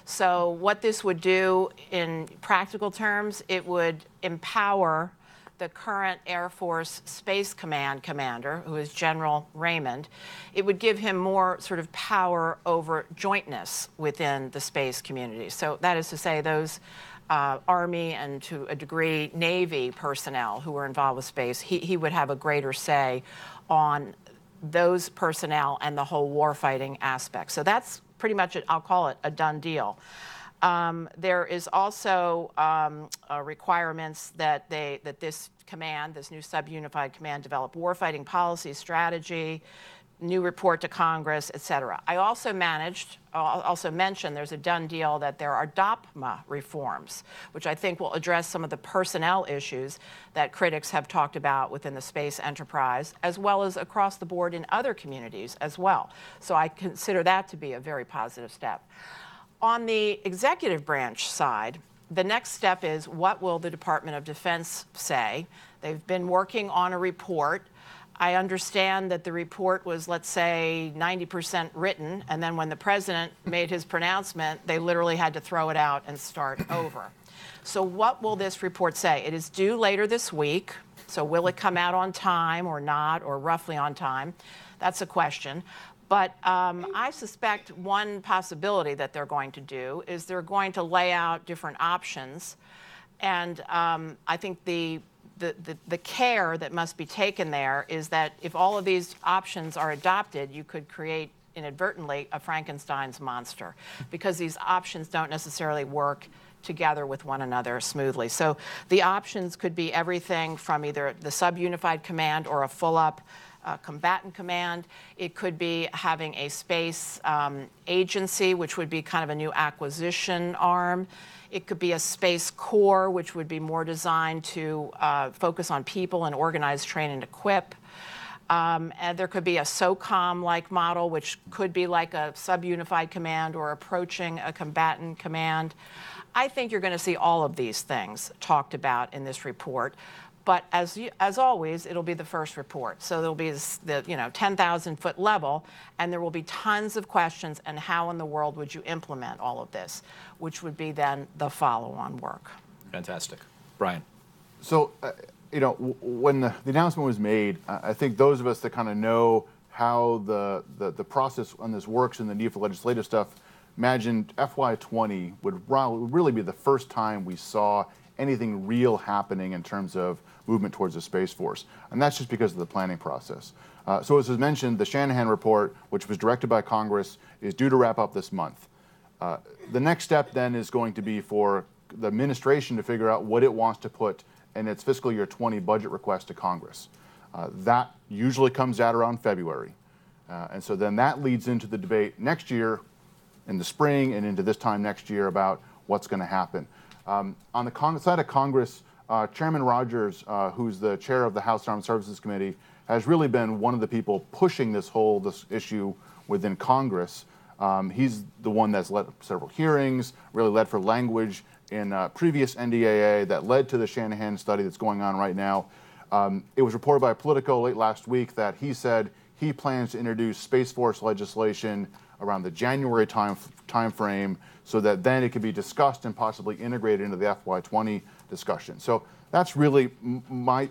So what this would do in practical terms, it would empower the current Air Force Space Command commander, who is General Raymond. It would give him more sort of power over jointness within the space community. So that is to say those Army and to a degree Navy personnel who were involved with space, he would have a greater say on those personnel and the whole warfighting aspect. So that's pretty much, I'll call it a done deal. There is also requirements that this command, this new sub-unified command, develop warfighting policy, strategy, new report to Congress, et cetera. I also mentioned there's a done deal that there are DOPMA reforms, which I think will address some of the personnel issues that critics have talked about within the space enterprise, as well as across the board in other communities as well. So I consider that to be a very positive step. On the executive branch side, the next step is, what will the Department of Defense say? They've been working on a report. I understand that the report was, let's say, 90% written, and then when the president made his pronouncement, they literally had to throw it out and start over. So what will this report say? It is due later this week, so will it come out on time or not, or roughly on time? That's a question. But I suspect one possibility that they're going to do is they're going to lay out different options, and I think the care that must be taken there is that if all of these options are adopted, you could create inadvertently a Frankenstein's monster, because these options don't necessarily work together with one another smoothly. So the options could be everything from either the subunified command or a full-up combatant command. It could be having a space agency, which would be kind of a new acquisition arm. It could be a space corps, which would be more designed to focus on people and organize, train, and equip. And there could be a SOCOM-like model, which could be like a subunified command or approaching a combatant command. I think you're going to see all of these things talked about in this report. But as always, it'll be the first report. So there'll be the 10,000-foot level, and there will be tons of questions, and how in the world would you implement all of this, which would be then the follow-on work. Fantastic. Brian. So, when the announcement was made, I think those of us that kind of know how the process on this works and the need for legislative stuff imagined FY20 would really be the first time we saw anything real happening in terms of movement towards the Space Force. And that's just because of the planning process. So as was mentioned, the Shanahan report, which was directed by Congress, is due to wrap up this month. The next step then is going to be for the administration to figure out what it wants to put in its fiscal year 20 budget request to Congress. That usually comes out around February. And so then that leads into the debate next year in the spring and into this time next year about what's going to happen. On the side of Congress, Chairman Rogers, who's the chair of the House Armed Services Committee, has really been one of the people pushing this issue within Congress. He's the one that's led several hearings, really led for language in previous NDAA that led to the Shanahan study that's going on right now. It was reported by Politico late last week that he said he plans to introduce Space Force legislation around the January time frame, so that then it could be discussed and possibly integrated into the FY20 discussion. So that's really my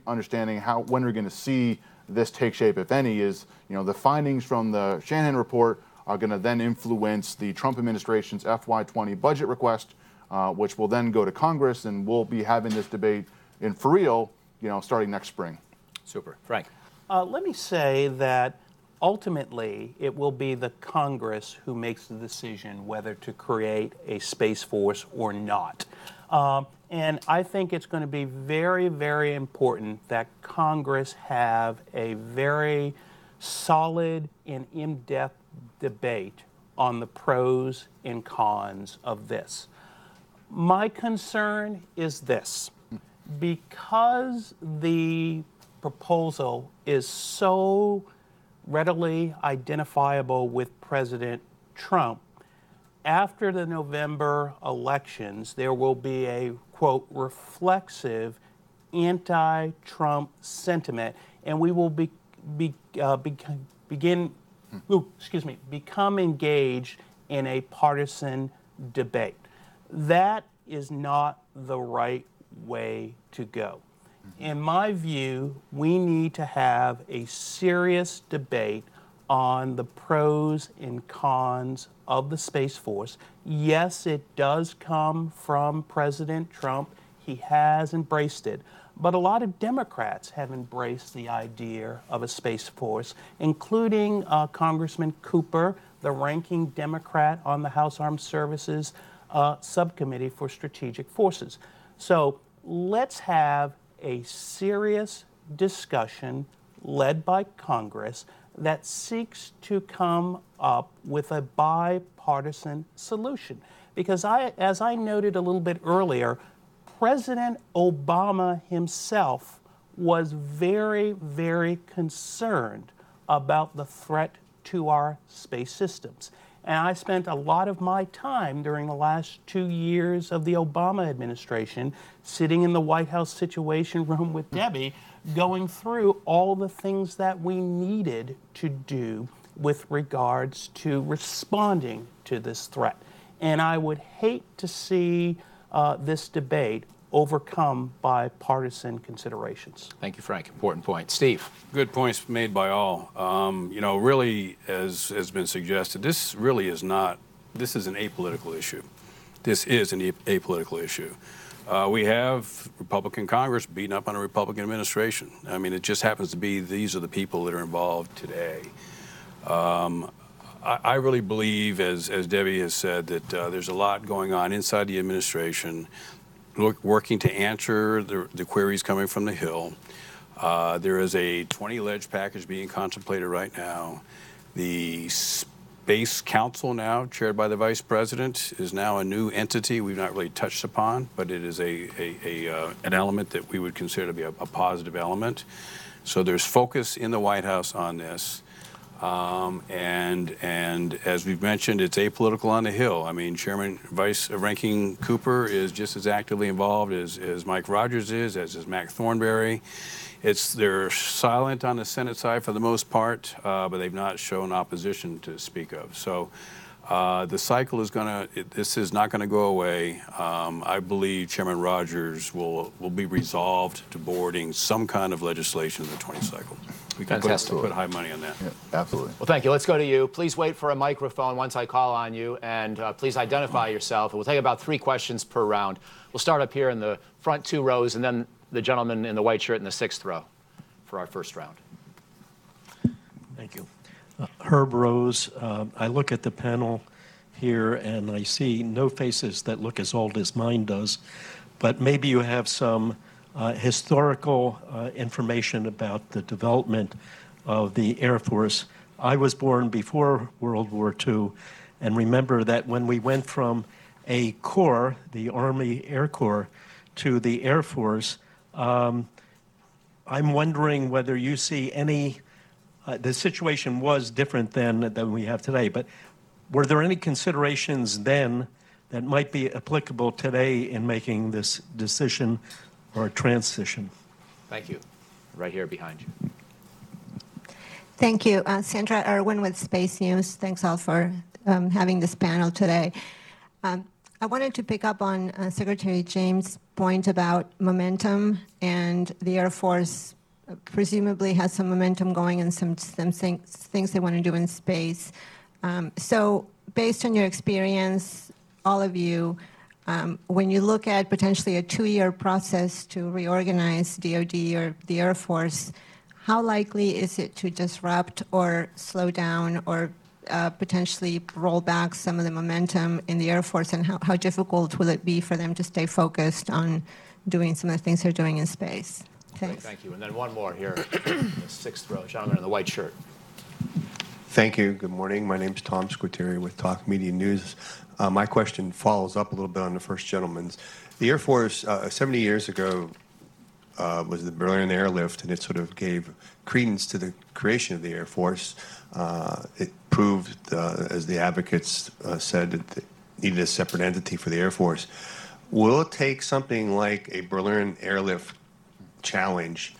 understanding when we're going to see this take shape, if any, is the findings from the Shanahan report are going to then influence the Trump administration's FY20 budget request, which will then go to Congress, and we'll be having this debate for real, starting next spring. Super. Frank. Let me say that ultimately, it will be the Congress who makes the decision whether to create a Space Force or not. And I think it's going to be very, very important that Congress have a very solid and in-depth debate on the pros and cons of this. My concern is this. Because the proposal is so readily identifiable with President Trump, after the November elections, there will be a, quote, reflexive anti-Trump sentiment, and we will become engaged in a partisan debate. That is not the right way to go. In my view, we need to have a serious debate on the pros and cons of the Space Force. Yes, it does come from President Trump. He has embraced it. But a lot of Democrats have embraced the idea of a Space Force, including Congressman Cooper, the ranking Democrat on the House Armed Services Subcommittee for Strategic Forces. So let's have a serious discussion led by Congress that seeks to come up with a bipartisan solution. Because as I noted a little bit earlier, President Obama himself was very, very concerned about the threat to our space systems. And I spent a lot of my time during the last 2 years of the Obama administration sitting in the White House Situation Room with Debbie, going through all the things that we needed to do with regards to responding to this threat. And I would hate to see this debate overcome by partisan considerations. Thank you, Frank. Important point. Steve. Good points made by all. Really, as has been suggested, this is an apolitical issue. This is an apolitical issue. We have Republican Congress beating up on a Republican administration. I mean, it just happens to be these are the people that are involved today. I really believe, as Debbie has said, that there's a lot going on inside the administration, working to answer the queries coming from the Hill. There is a 20-ledge package being contemplated right now. The Space Council, now chaired by the Vice President, is now a new entity we've not really touched upon, but it is an element that we would consider to be a positive element. So there's focus in the White House on this. And as we've mentioned, it's apolitical on the Hill. I mean, Ranking Cooper is just as actively involved as Mike Rogers is, as is Mac Thornberry. They're silent on the Senate side for the most part, but they've not shown opposition to speak of. So the cycle this is not going to go away. I believe Chairman Rogers will be resolved to boarding some kind of legislation in the 20 cycle. We can put high money on that. Yeah, absolutely. Well, thank you. Let's go to you. Please wait for a microphone once I call on you, and please identify yourself. We'll take about 3 questions per round. We'll start up here in the front 2 rows, and then the gentleman in the white shirt in the 6th row for our first round. Thank you. Herb Rose. I look at the panel here, and I see no faces that look as old as mine does, but maybe you have some historical information about the development of the Air Force. I was born before World War II, and remember that when we went from a corps, the Army Air Corps, to the Air Force, I'm wondering whether you see any, the situation was different than we have today, but were there any considerations then that might be applicable today in making this decision or transition? Thank you. Right here behind you. Thank you. Sandra Irwin with Space News. Thanks all for having this panel today. I wanted to pick up on Secretary James' point about momentum, and the Air Force presumably has some momentum going and some things they want to do in space. So based on your experience, all of you, when you look at potentially a 2-year process to reorganize DOD or the Air Force, how likely is it to disrupt or slow down or potentially roll back some of the momentum in the Air Force, and how difficult will it be for them to stay focused on doing some of the things they're doing in space? Thanks. Thank you. And then one more here in the 6th row, gentleman in the white shirt. Thank you. Good morning. My name is Tom Squitieri with Talk Media News. My question follows up a little bit on the first gentleman's. The Air Force, 70 years ago, was the Berlin Airlift, and it sort of gave credence to the creation of the Air Force. It proved, as the advocates said, that it needed a separate entity for the Air Force. Will it take something like a Berlin Airlift challenge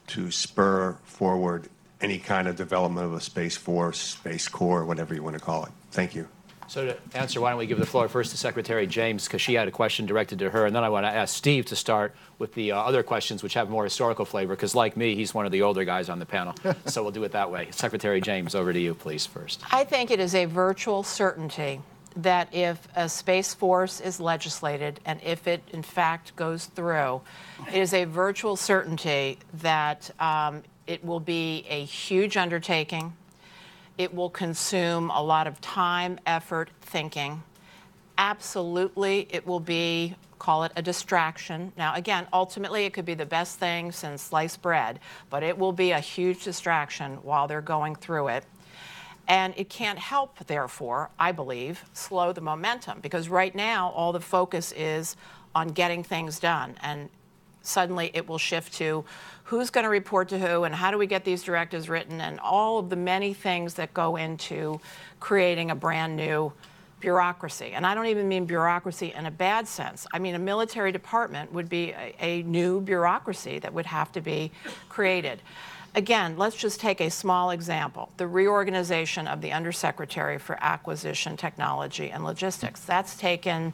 to spur forward any kind of development of a Space Force, Space Corps, whatever you want to call it? Thank you. So to answer, why don't we give the floor first to Secretary James, because she had a question directed to her, and then I want to ask Steve to start with the other questions which have more historical flavor, because like me, he's one of the older guys on the panel. So we'll do it that way. Secretary James, over to you, please, first. I think it is a virtual certainty that if a Space Force is legislated, and if it in fact goes through, it is a virtual certainty that it will be a huge undertaking. It will consume a lot of time, effort, thinking. Absolutely, it will be call it a distraction. Now, again, ultimately, it could be the best thing since sliced bread, but it will be a huge distraction while they're going through it. And it can't help, therefore, I believe, slow the momentum, because right now, all the focus is on getting things done. And suddenly it will shift to who's going to report to who and how do we get these directives written and all of the many things that go into creating a brand new bureaucracy. And I don't even mean bureaucracy in a bad sense. I mean, a military department would be a new bureaucracy that would have to be created. Again, let's just take a small example, the reorganization of the Undersecretary for Acquisition, Technology, and Logistics. That's taken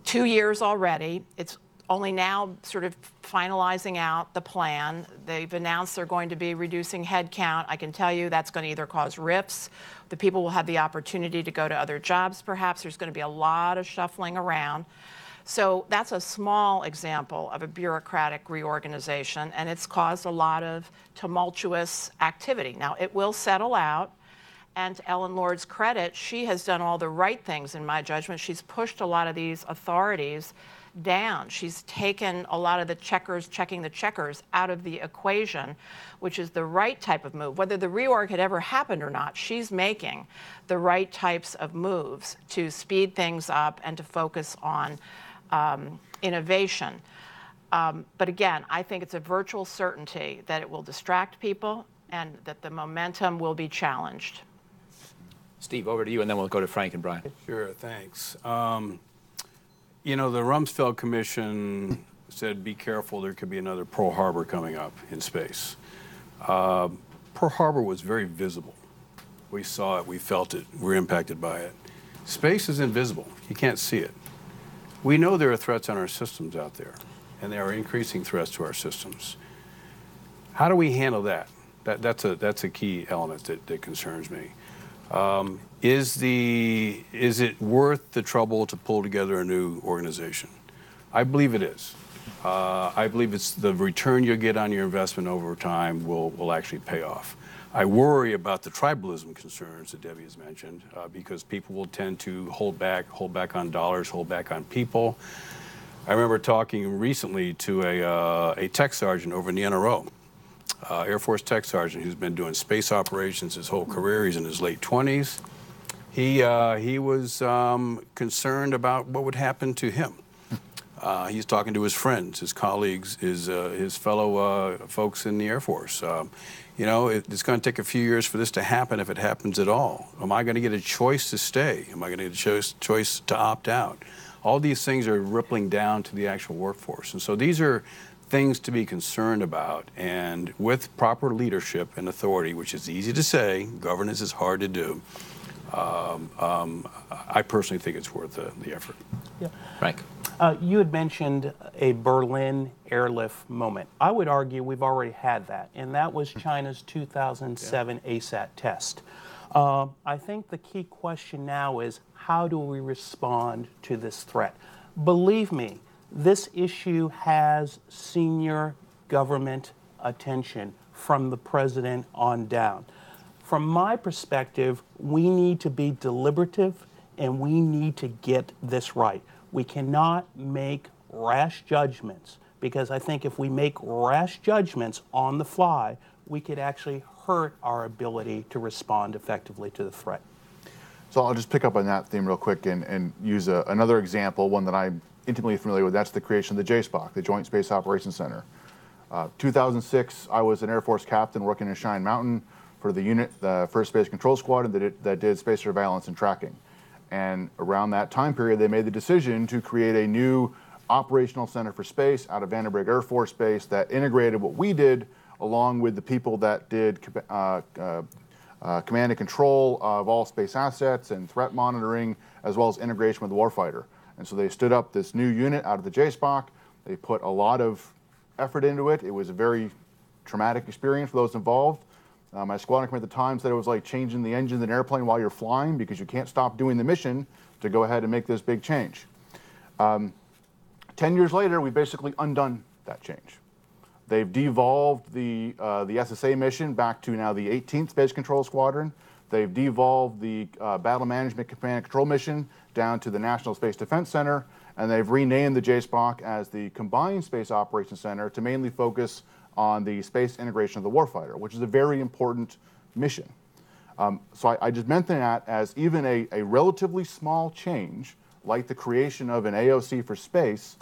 2 years already. It's only now sort of finalizing out the plan. They've announced they're going to be reducing headcount. I can tell you that's going to either cause rifts. The people will have the opportunity to go to other jobs, perhaps. There's going to be a lot of shuffling around. So that's a small example of a bureaucratic reorganization, and it's caused a lot of tumultuous activity. Now, it will settle out, and to Ellen Lord's credit, she has done all the right things, in my judgment. She's pushed a lot of these authorities down. She's taken a lot of the checking the checkers out of the equation, which is the right type of move. Whether the reorg had ever happened or not, she's making the right types of moves to speed things up and to focus on innovation. But again, I think it's a virtual certainty that it will distract people and that the momentum will be challenged. Steve, over to you, and then we'll go to Frank and Brian. Sure, thanks. You know, the Rumsfeld Commission said, be careful, there could be another Pearl Harbor coming up in space. Pearl Harbor was very visible. We saw it, we felt it, we're impacted by it. Space is invisible, you can't see it. We know there are threats on our systems out there, and there are increasing threats to our systems. How do we handle that? That's a key element that concerns me. Is it worth the trouble to pull together a new organization? I believe it is. I believe it's the return you get on your investment over time will actually pay off. I worry about the tribalism concerns that Debbie has mentioned because people will tend to hold back on dollars, hold back on people. I remember talking recently to a tech sergeant over in the NRO, Air Force tech sergeant who's been doing space operations his whole career. He's in his late 20s. He was concerned about what would happen to him. He's talking to his friends, his colleagues, his fellow folks in the Air Force. You know, it's going to take a few years for this to happen, if it happens at all. Am I going to get a choice to stay? Am I going to get a choice to opt out? All these things are rippling down to the actual workforce. And so these are things to be concerned about. And with proper leadership and authority, which is easy to say, governance is hard to do, I personally think it's worth the effort. Yeah. Frank. You had mentioned a Berlin airlift moment. I would argue we've already had that, and that was China's 2007 ASAT test. I think the key question now is, how do we respond to this threat? Believe me, this issue has senior government attention from the president on down. From my perspective, we need to be deliberative and we need to get this right. We cannot make rash judgments, because I think if we make rash judgments on the fly, we could actually hurt our ability to respond effectively to the threat. So I'll just pick up on that theme real quick and use another example, one that I'm intimately familiar with. That's the creation of the JSPOC, the Joint Space Operations Center. 2006, I was an Air Force captain working in Cheyenne Mountain for the unit, the 1st Space Control Squadron that did space surveillance and tracking. And around that time period, they made the decision to create a new operational center for space out of Vandenberg Air Force Base that integrated what we did along with the people that did command and control of all space assets and threat monitoring, as well as integration with the warfighter. And so they stood up this new unit out of the JSPOC. They put a lot of effort into it. It was a very traumatic experience for those involved. My squadron commander at the time said it was like changing the engine in an airplane while you're flying, because you can't stop doing the mission to go ahead and make this big change. 10 years later, we basically undone that change. They've devolved the SSA mission back to now the 18th Space Control Squadron. They've devolved the Battle Management Command and Control mission down to the National Space Defense Center, and they've renamed the JSPOC as the Combined Space Operations Center to mainly focus on the space integration of the warfighter, which is a very important mission. So I just meant that as even a relatively small change, like the creation of an AOC for space,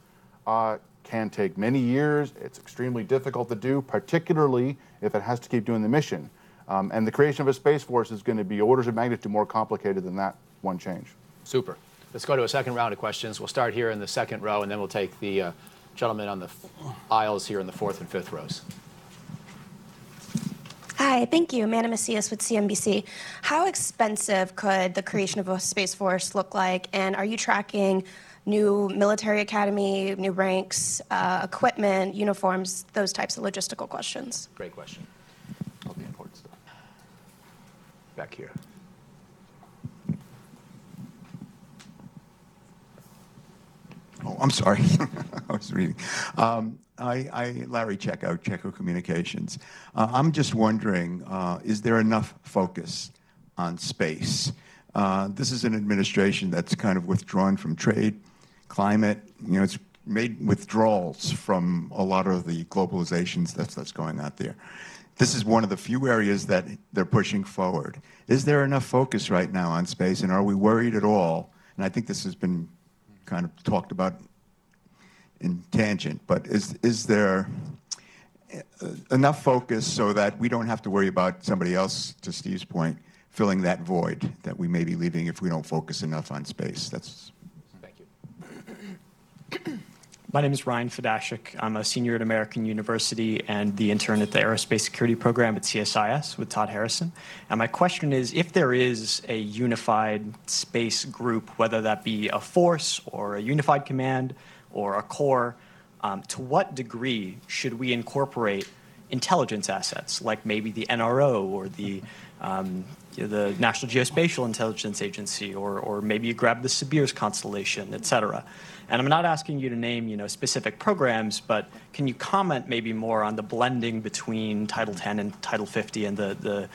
can take many years. It's extremely difficult to do, particularly if it has to keep doing the mission. And the creation of a Space Force is going to be orders of magnitude more complicated than that one change. Super. Let's go to a second round of questions. We'll start here in the second row, and then we'll take the gentlemen on the aisles here in the fourth and fifth rows. Hi, thank you. Amanda Macias with CNBC. How expensive could the creation of a Space Force look like, and are you tracking new military academy, new ranks, equipment, uniforms, those types of logistical questions? Great question. All the important stuff. Back here. Oh, I'm sorry. I was reading. Larry Checo Communications. I'm just wondering, is there enough focus on space? This is an administration that's kind of withdrawn from trade, climate. You know, it's made withdrawals from a lot of the globalizations that's going out there. This is one of the few areas that they're pushing forward. Is there enough focus right now on space, and are we worried at all? And I think this has been kind of talked about in tangent, but is there enough focus so that we don't have to worry about somebody else, to Steve's point, filling that void that we may be leaving if we don't focus enough on space? Thank you. My name is Ryan Fedashik. I'm a senior at American University and the intern at the Aerospace Security Program at CSIS with Todd Harrison. And my question is, if there is a unified space group, whether that be a force or a unified command or a corps, to what degree should we incorporate intelligence assets, like maybe the NRO or the National Geospatial Intelligence Agency, or maybe you grab the Sibir's constellation, et cetera? And I'm not asking you to name, specific programs, but can you comment maybe more on the blending between Title 10 and Title 50 and the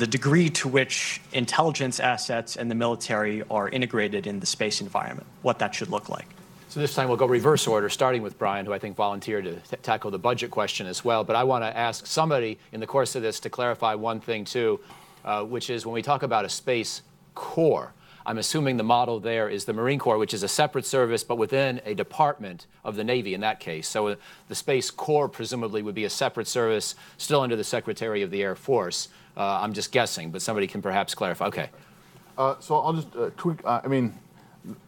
degree to which intelligence assets and the military are integrated in the space environment, what that should look like? So this time we'll go reverse order, starting with Brian, who I think volunteered to tackle the budget question as well. But I want to ask somebody in the course of this to clarify one thing too, which is when we talk about a Space Corps, I'm assuming the model there is the Marine Corps, which is a separate service, but within a department of the Navy in that case. So the Space Corps presumably would be a separate service, still under the Secretary of the Air Force. I'm just guessing, but somebody can perhaps clarify. Okay. So I'll just tweak.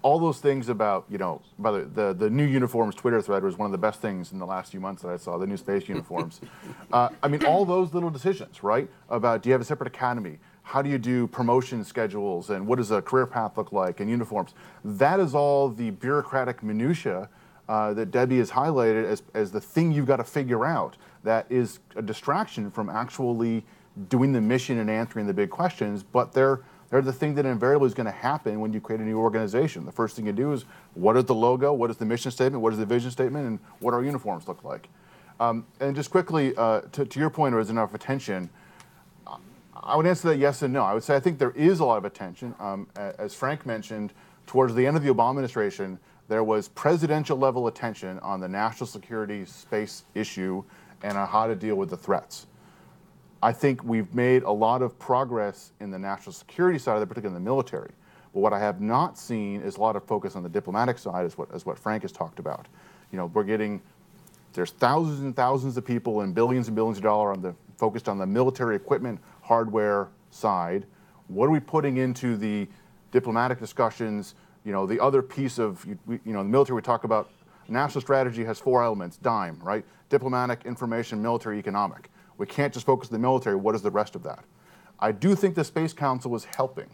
All those things about, by the new uniforms Twitter thread was one of the best things in the last few months that I saw, the new space uniforms. All those little decisions, right? About, do you have a separate academy? How do you do promotion schedules, and what does a career path look like, and uniforms? That is all the bureaucratic minutia that Debbie has highlighted as the thing you've got to figure out. That is a distraction from actually doing the mission and answering the big questions, but they're the thing that invariably is going to happen when you create a new organization. The first thing you do is, what is the logo, what is the mission statement, what is the vision statement, and what do our uniforms look like? And just quickly, to your point, there is enough attention. I would answer that yes and no. I would say I think there is a lot of attention. As Frank mentioned, towards the end of the Obama administration, there was presidential level attention on the national security space issue and on how to deal with the threats. I think we've made a lot of progress in the national security side of it, particularly in the military. But what I have not seen is a lot of focus on the diplomatic side, as what Frank has talked about. There's thousands and thousands of people and billions of dollars focused on the military equipment, hardware side. What are we putting into the diplomatic discussions? The other piece of, the military, we talk about national strategy has 4 elements, DIME, right? Diplomatic, information, military, economic. We can't just focus on the military. What is the rest of that? I do think the Space Council is helping.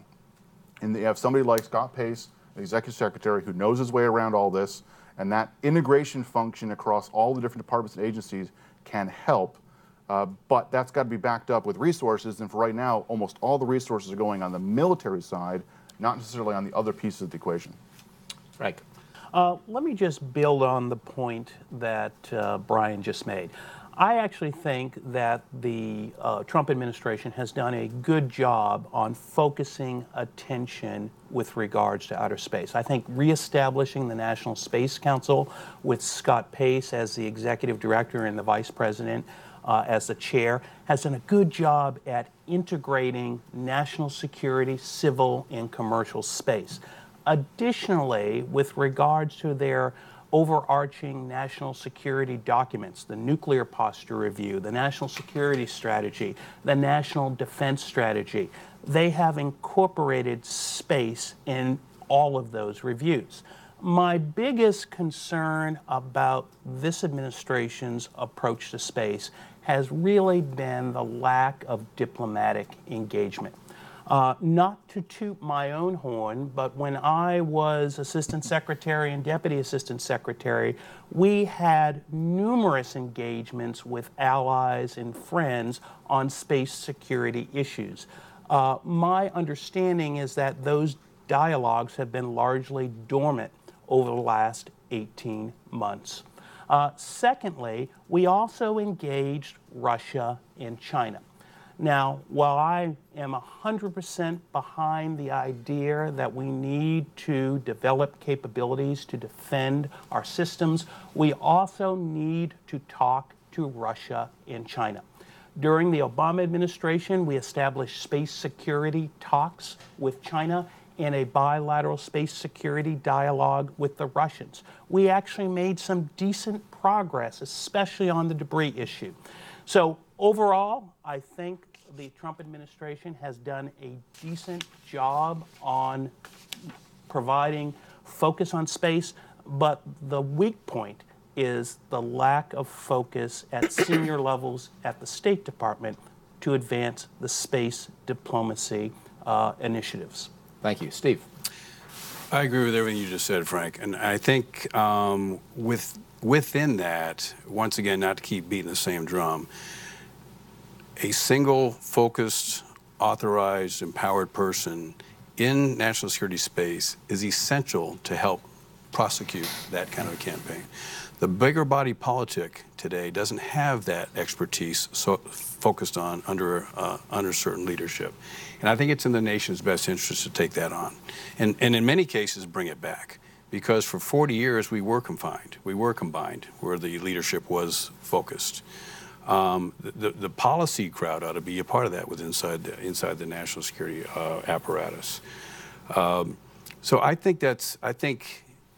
And they have somebody like Scott Pace, the Executive Secretary, who knows his way around all this, and that integration function across all the different departments and agencies can help. But that's got to be backed up with resources. And for right now, almost all the resources are going on the military side, not necessarily on the other pieces of the equation. Frank. Let me just build on the point that Brian just made. I actually think that the Trump administration has done a good job on focusing attention with regards to outer space. I think reestablishing the National Space Council with Scott Pace as the executive director and the vice president as the chair has done a good job at integrating national security, civil, and commercial space. Additionally, with regards to their overarching national security documents, the nuclear posture review, the national security strategy, the national defense strategy, they have incorporated space in all of those reviews. My biggest concern about this administration's approach to space has really been the lack of diplomatic engagement. Not to toot my own horn, but when I was Assistant Secretary and Deputy Assistant Secretary, we had numerous engagements with allies and friends on space security issues. My understanding is that those dialogues have been largely dormant over the last 18 months. Secondly, we also engaged Russia and China. Now, while I am 100% behind the idea that we need to develop capabilities to defend our systems, we also need to talk to Russia and China. During the Obama administration, we established space security talks with China and a bilateral space security dialogue with the Russians. We actually made some decent progress, especially on the debris issue. So overall, I think the Trump administration has done a decent job on providing focus on space, but the weak point is the lack of focus at senior levels at the State Department to advance the space diplomacy initiatives. Thank you. Steve. I agree with everything you just said, Frank. And I think within that, once again, not to keep beating the same drum, a single, focused, authorized, empowered person in national security space is essential to help prosecute that kind of a campaign. The bigger body politic today doesn't have that expertise focused on under certain leadership. And I think it's in the nation's best interest to take that on. And in many cases, bring it back. Because for 40 years, we were confined. We were combined, where the leadership was focused. The policy crowd ought to be a part of that inside the national security apparatus. So I think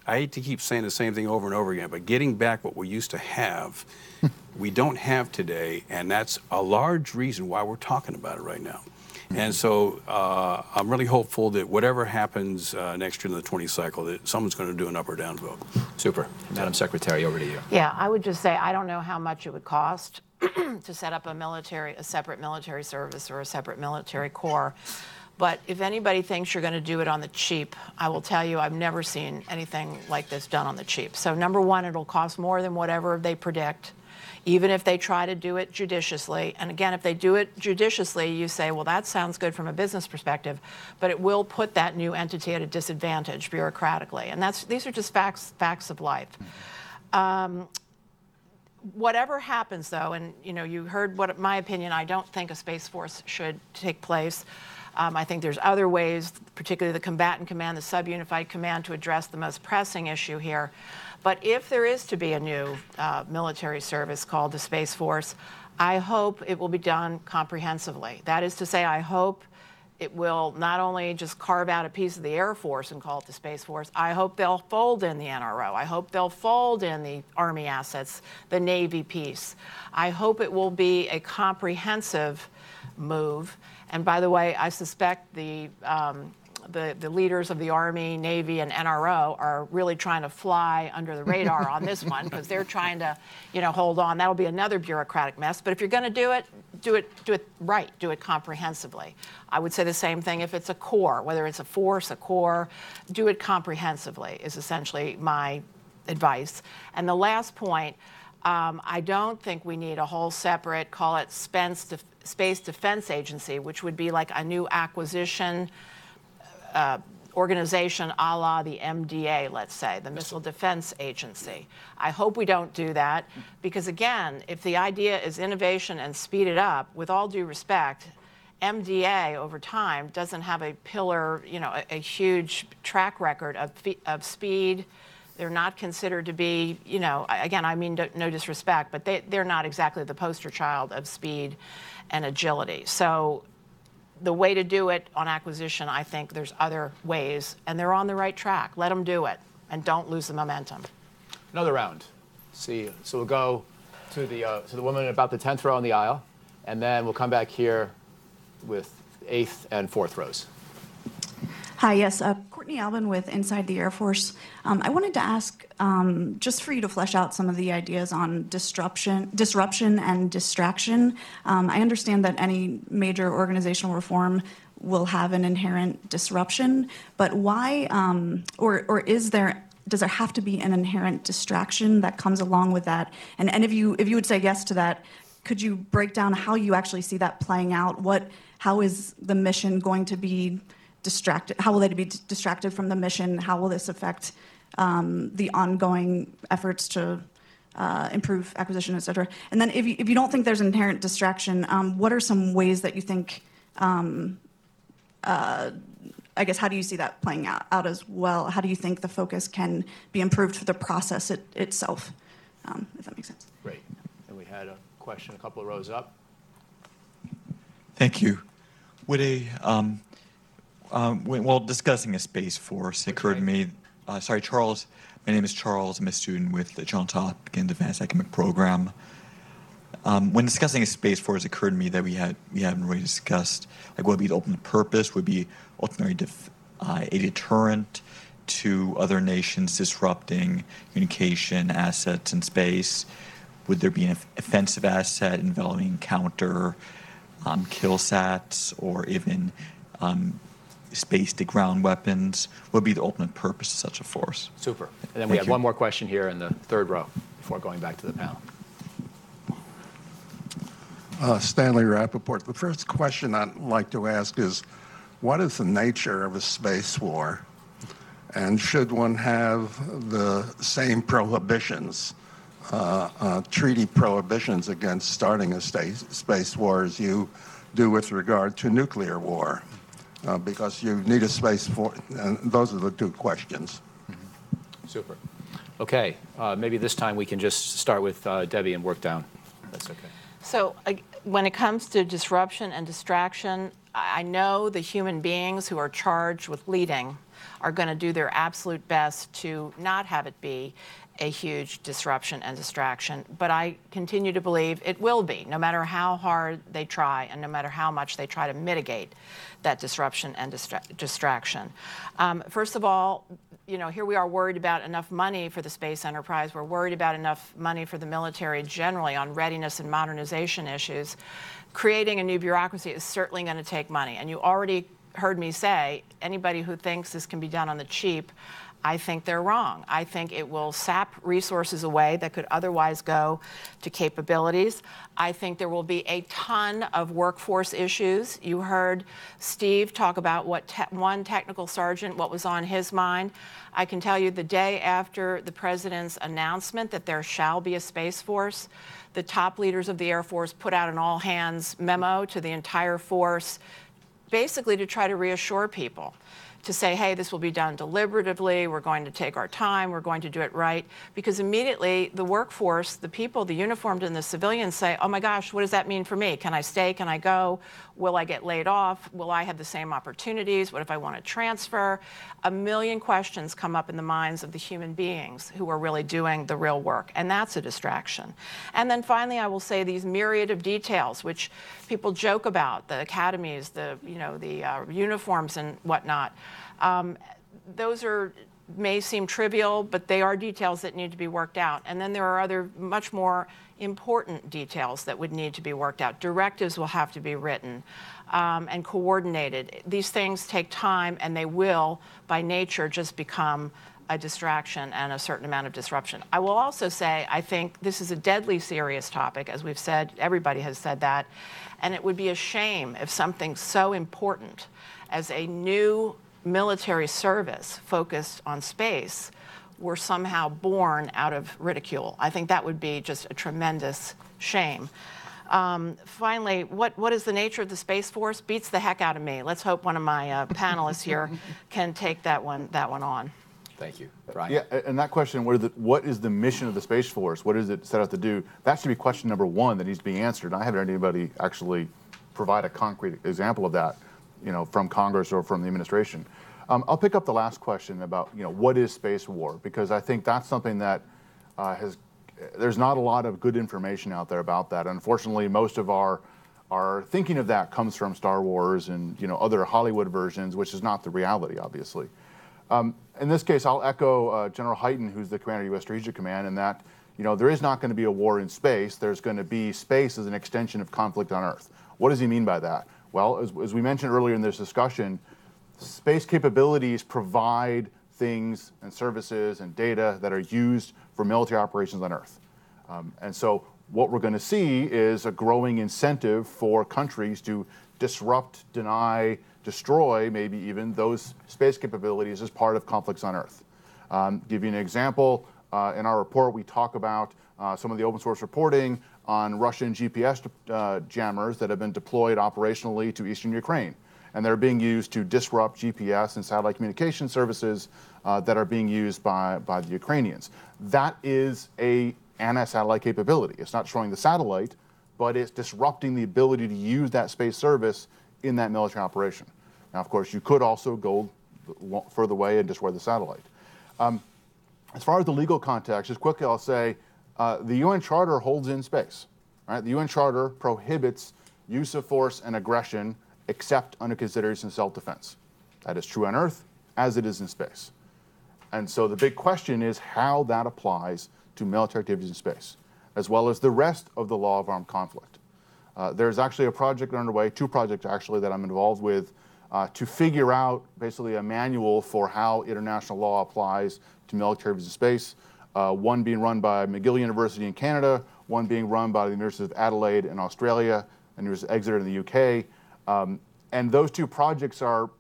I hate to keep saying the same thing over and over again, but getting back what we used to have, we don't have today, and that's a large reason why we're talking about it right now. And so I'm really hopeful that whatever happens next year in the 20 cycle, that someone's going to do an up or down vote. Super. Madam Secretary, over to you. Yeah, I would just say I don't know how much it would cost to set up a separate military service or a separate military corps. But if anybody thinks you're going to do it on the cheap, I will tell you I've never seen anything like this done on the cheap. So number one, it'll cost more than whatever they predict, even if they try to do it judiciously. And again, if they do it judiciously, you say, well, that sounds good from a business perspective, but it will put that new entity at a disadvantage bureaucratically. And these are just facts of life. Whatever happens, though, and you heard what my opinion, I don't think a Space Force should take place. I think there's other ways, particularly the combatant command, the subunified command, to address the most pressing issue here. But if there is to be a new military service called the Space Force, I hope it will be done comprehensively. That is to say, I hope it will not only just carve out a piece of the Air Force and call it the Space Force, I hope they'll fold in the NRO. I hope they'll fold in the Army assets, the Navy piece. I hope it will be a comprehensive move. And by the way, I suspect the leaders of the Army, Navy, and NRO are really trying to fly under the radar on this one because they're trying to, hold on. That'll be another bureaucratic mess. But if you're going to do it right. Do it comprehensively. I would say the same thing if it's a corps, whether it's a force, a corps. Do it comprehensively is essentially my advice. And the last point, I don't think we need a whole separate, call it Space Defense Agency, which would be like a new acquisition organization a la the MDA, let's say, the Missile Defense Agency. I hope we don't do that because, again, if the idea is innovation and speed it up, with all due respect, MDA over time doesn't have a pillar, a huge track record of speed. They're not considered to be, again, I mean no disrespect, but they're not exactly the poster child of speed and agility. So the way to do it on acquisition, I think there's other ways, and they're on the right track. Let them do it, and don't lose the momentum. Another round. So we'll go to the woman about the 10th row on the aisle, and then we'll come back here with 8th and 4th rows. Hi, yes, Courtney Albin with Inside the Air Force. I wanted to ask, just for you to flesh out some of the ideas on disruption and distraction. I understand that any major organizational reform will have an inherent disruption, but why, does there have to be an inherent distraction that comes along with that? And if you would say yes to that, could you break down how you actually see that playing out? How is the mission going to be distracted? How will they be distracted from the mission? How will this affect the ongoing efforts to improve acquisition, et cetera? And then if you don't think there's inherent distraction, what are some ways that you think, I guess, how do you see that playing out as well? How do you think the focus can be improved for the process itself, if that makes sense? Great. And we had a question a couple of rows up. Thank you. While discussing a space force, it occurred to me, Charles, my name is Charles, I'm a student with the Johns Hopkins Advanced Academic Program. When discussing a space force, it occurred to me that we haven't really discussed what would be the ultimate purpose, would be ultimately a deterrent to other nations disrupting communication assets in space. Would there be an offensive asset involving counter kill sats or even space-to-ground weapons? What would be the ultimate purpose of such a force? Super. And then we have one more question here in the 3rd row before going back to the panel. Stanley Rappaport. The first question I'd like to ask is, what is the nature of a space war? And should one have the same prohibitions, treaty prohibitions against starting a space war as you do with regard to nuclear war? Because you need a space force, and those are the two questions. Super. Okay, maybe this time we can just start with Debbie and work down. That's okay. So when it comes to disruption and distraction, I know the human beings who are charged with leading are going to do their absolute best to not have it be a huge disruption and distraction, but I continue to believe it will be, no matter how hard they try and no matter how much they try to mitigate that disruption and distraction. First of all, here we are worried about enough money for the space enterprise. We're worried about enough money for the military generally on readiness and modernization issues. Creating a new bureaucracy is certainly going to take money. And you already heard me say, anybody who thinks this can be done on the cheap, I think they're wrong. I think it will sap resources away that could otherwise go to capabilities. I think there will be a ton of workforce issues. You heard Steve talk about one technical sergeant, what was on his mind. I can tell you the day after the president's announcement that there shall be a Space Force, the top leaders of the Air Force put out an all-hands memo to the entire force, basically to try to reassure people, to say, hey, this will be done deliberatively, we're going to take our time, we're going to do it right. Because immediately the workforce, the people, the uniformed and the civilians say, oh my gosh, what does that mean for me? Can I stay? Can I go? Will I get laid off? Will I have the same opportunities? What if I want to transfer? A million questions come up in the minds of the human beings who are really doing the real work, and that's a distraction. And then finally, I will say these myriad of details, which people joke about, the academies, the uniforms and whatnot. Those may seem trivial, but they are details that need to be worked out. And then there are other much more important details that would need to be worked out. Directives will have to be written and coordinated. These things take time, and they will, by nature, just become a distraction and a certain amount of disruption. I will also say, I think this is a deadly serious topic, as we've said, everybody has said that, and it would be a shame if something so important as a new military service focused on space were somehow born out of ridicule. I think that would be just a tremendous shame. Finally, what is the nature of the Space Force? Beats the heck out of me. Let's hope one of my panelists here can take that one on. Thank you. Brian? Yeah, and that question, what is the mission of the Space Force? What is it set out to do? That should be question number one that needs to be answered. I haven't heard anybody actually provide a concrete example of that, from Congress or from the administration. I'll pick up the last question about, what is space war? Because I think that's something that there's not a lot of good information out there about that. Unfortunately, most of our thinking of that comes from Star Wars and other Hollywood versions, which is not the reality, obviously. In this case, I'll echo General Hyten, who's the commander of U.S. Strategic Command, in that there is not going to be a war in space. There's going to be space as an extension of conflict on Earth. What does he mean by that? Well, as we mentioned earlier in this discussion, space capabilities provide things and services and data that are used for military operations on Earth. And so what we're going to see is a growing incentive for countries to disrupt, deny, destroy, maybe even those space capabilities as part of conflicts on Earth. Give you an example, in our report we talk about some of the open source reporting on Russian GPS jammers that have been deployed operationally to eastern Ukraine. And they're being used to disrupt GPS and satellite communication services that are being used by the Ukrainians. That is a anti-satellite capability. It's not destroying the satellite, but it's disrupting the ability to use that space service in that military operation. Now, of course, you could also go further away and destroy the satellite. As far as the legal context, just quickly I'll say the UN Charter holds in space. Right? The UN Charter prohibits use of force and aggression except under consideration of self-defense. That is true on Earth as it is in space. And so the big question is how that applies to military activities in space, as well as the rest of the law of armed conflict. There's actually a project underway, two projects actually, that I'm involved with to figure out basically a manual for how international law applies to military activities in space. One being run by McGill University in Canada, one being run by the University of Adelaide in Australia, and University of Exeter in the UK. And those two projects are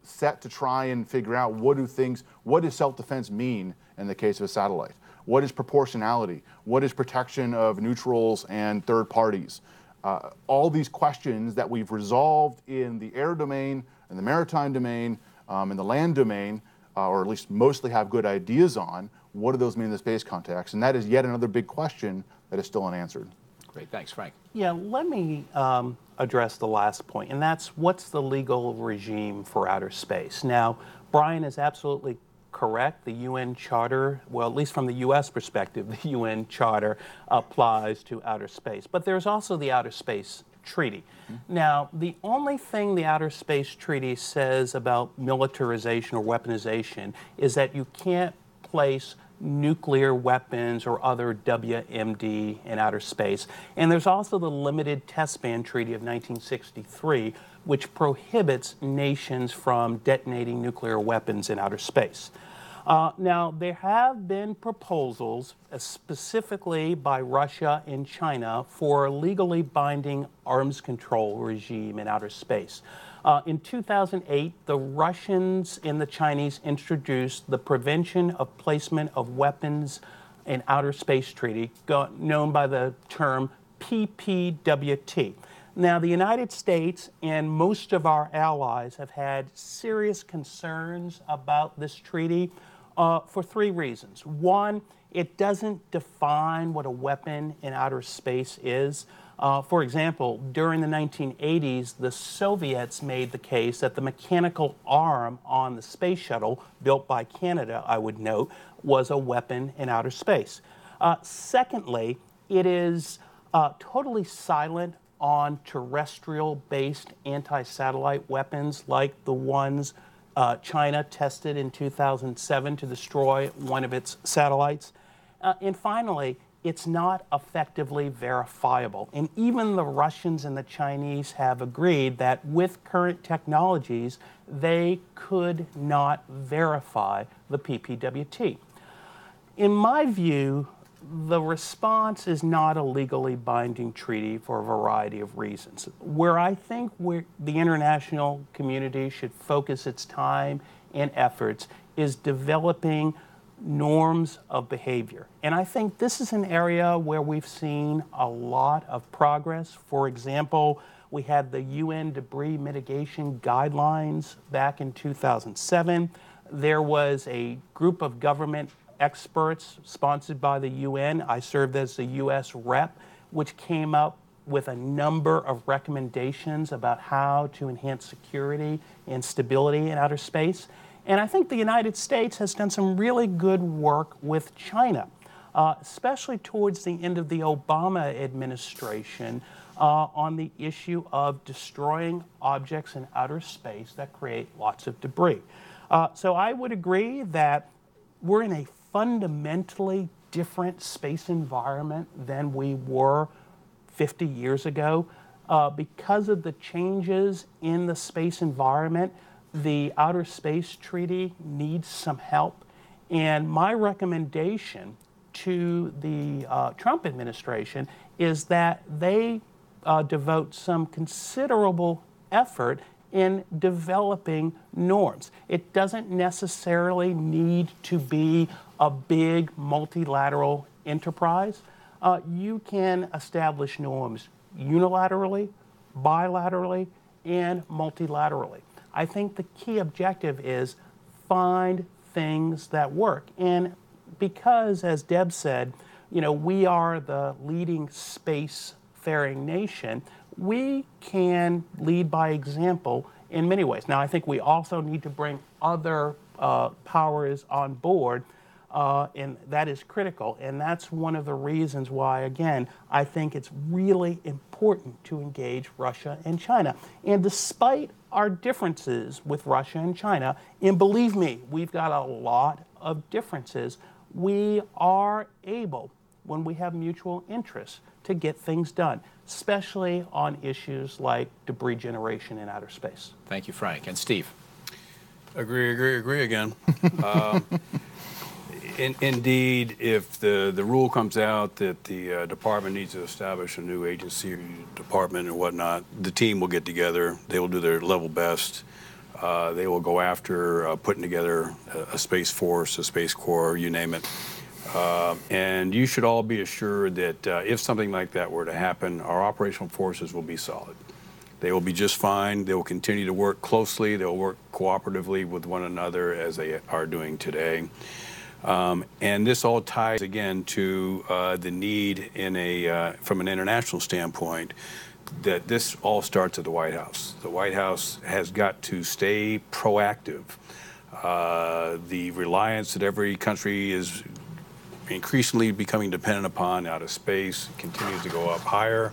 set to try and figure out what does self-defense mean in the case of a satellite? What is proportionality? What is protection of neutrals and third parties? All these questions that we've resolved in the air domain, in the maritime domain, in the land domain, or at least mostly have good ideas on, what do those mean in the space context? And that is yet another big question that is still unanswered. Great, thanks, Frank. Yeah, let me address the last point, and that's what's the legal regime for outer space. Now, Brian is absolutely correct. The UN Charter, well, at least from the U.S. perspective, the UN Charter applies to outer space. But there's also the Outer Space Treaty. Mm-hmm. Now, the only thing the Outer Space Treaty says about militarization or weaponization is that you can't place nuclear weapons or other WMD in outer space. And there's also the Limited Test Ban Treaty of 1963, which prohibits nations from detonating nuclear weapons in outer space. Now, there have been proposals, specifically by Russia and China, for a legally binding arms control regime in outer space. In 2008, the Russians and the Chinese introduced the Prevention of Placement of Weapons in Outer Space Treaty, known by the term PPWT. Now, the United States and most of our allies have had serious concerns about this treaty for three reasons. One, it doesn't define what a weapon in outer space is. For example, during the 1980s, the Soviets made the case that the mechanical arm on the space shuttle, built by Canada, I would note, was a weapon in outer space. Secondly, it is totally silent on terrestrial-based anti-satellite weapons like the ones China tested in 2007 to destroy one of its satellites. And finally, it's not effectively verifiable. And even the Russians and the Chinese have agreed that with current technologies, they could not verify the PPWT. In my view, the response is not a legally binding treaty for a variety of reasons. Where I think the international community should focus its time and efforts is developing norms of behavior. And I think this is an area where we've seen a lot of progress. For example, we had the UN debris mitigation guidelines back in 2007. There was a group of government experts sponsored by the UN. I served as the US rep, which came up with a number of recommendations about how to enhance security and stability in outer space. And I think the United States has done some really good work with China, especially towards the end of the Obama administration, on the issue of destroying objects in outer space that create lots of debris. So I would agree that we're in a fundamentally different space environment than we were 50 years ago. Because of the changes in the space environment, the Outer Space Treaty needs some help. And my recommendation to the Trump administration is that they devote some considerable effort in developing norms. It doesn't necessarily need to be a big multilateral enterprise. You can establish norms unilaterally, bilaterally, and multilaterally. I think the key objective is find things that work. And because, as Deb said, we are the leading space-faring nation, we can lead by example in many ways. Now, I think we also need to bring other powers on board, and that is critical. And that's one of the reasons why, again, I think it's really important to engage Russia and China. And despite our differences with Russia and China, and believe me, we've got a lot of differences, we are able, when we have mutual interests, to get things done, especially on issues like debris generation in outer space. Thank you, Frank. And Steve? Agree again. Indeed, if the rule comes out that the department needs to establish a new agency, department and whatnot, the team will get together. They will do their level best. They will go after putting together a Space Force, a Space Corps, you name it. And you should all be assured that if something like that were to happen, our operational forces will be solid. They will be just fine. They will continue to work closely. They'll work cooperatively with one another as they are doing today. And this all ties again to the need from an international standpoint, that this all starts at the White House. The White House has got to stay proactive. The reliance that every country is increasingly becoming dependent upon out of space continues to go up higher.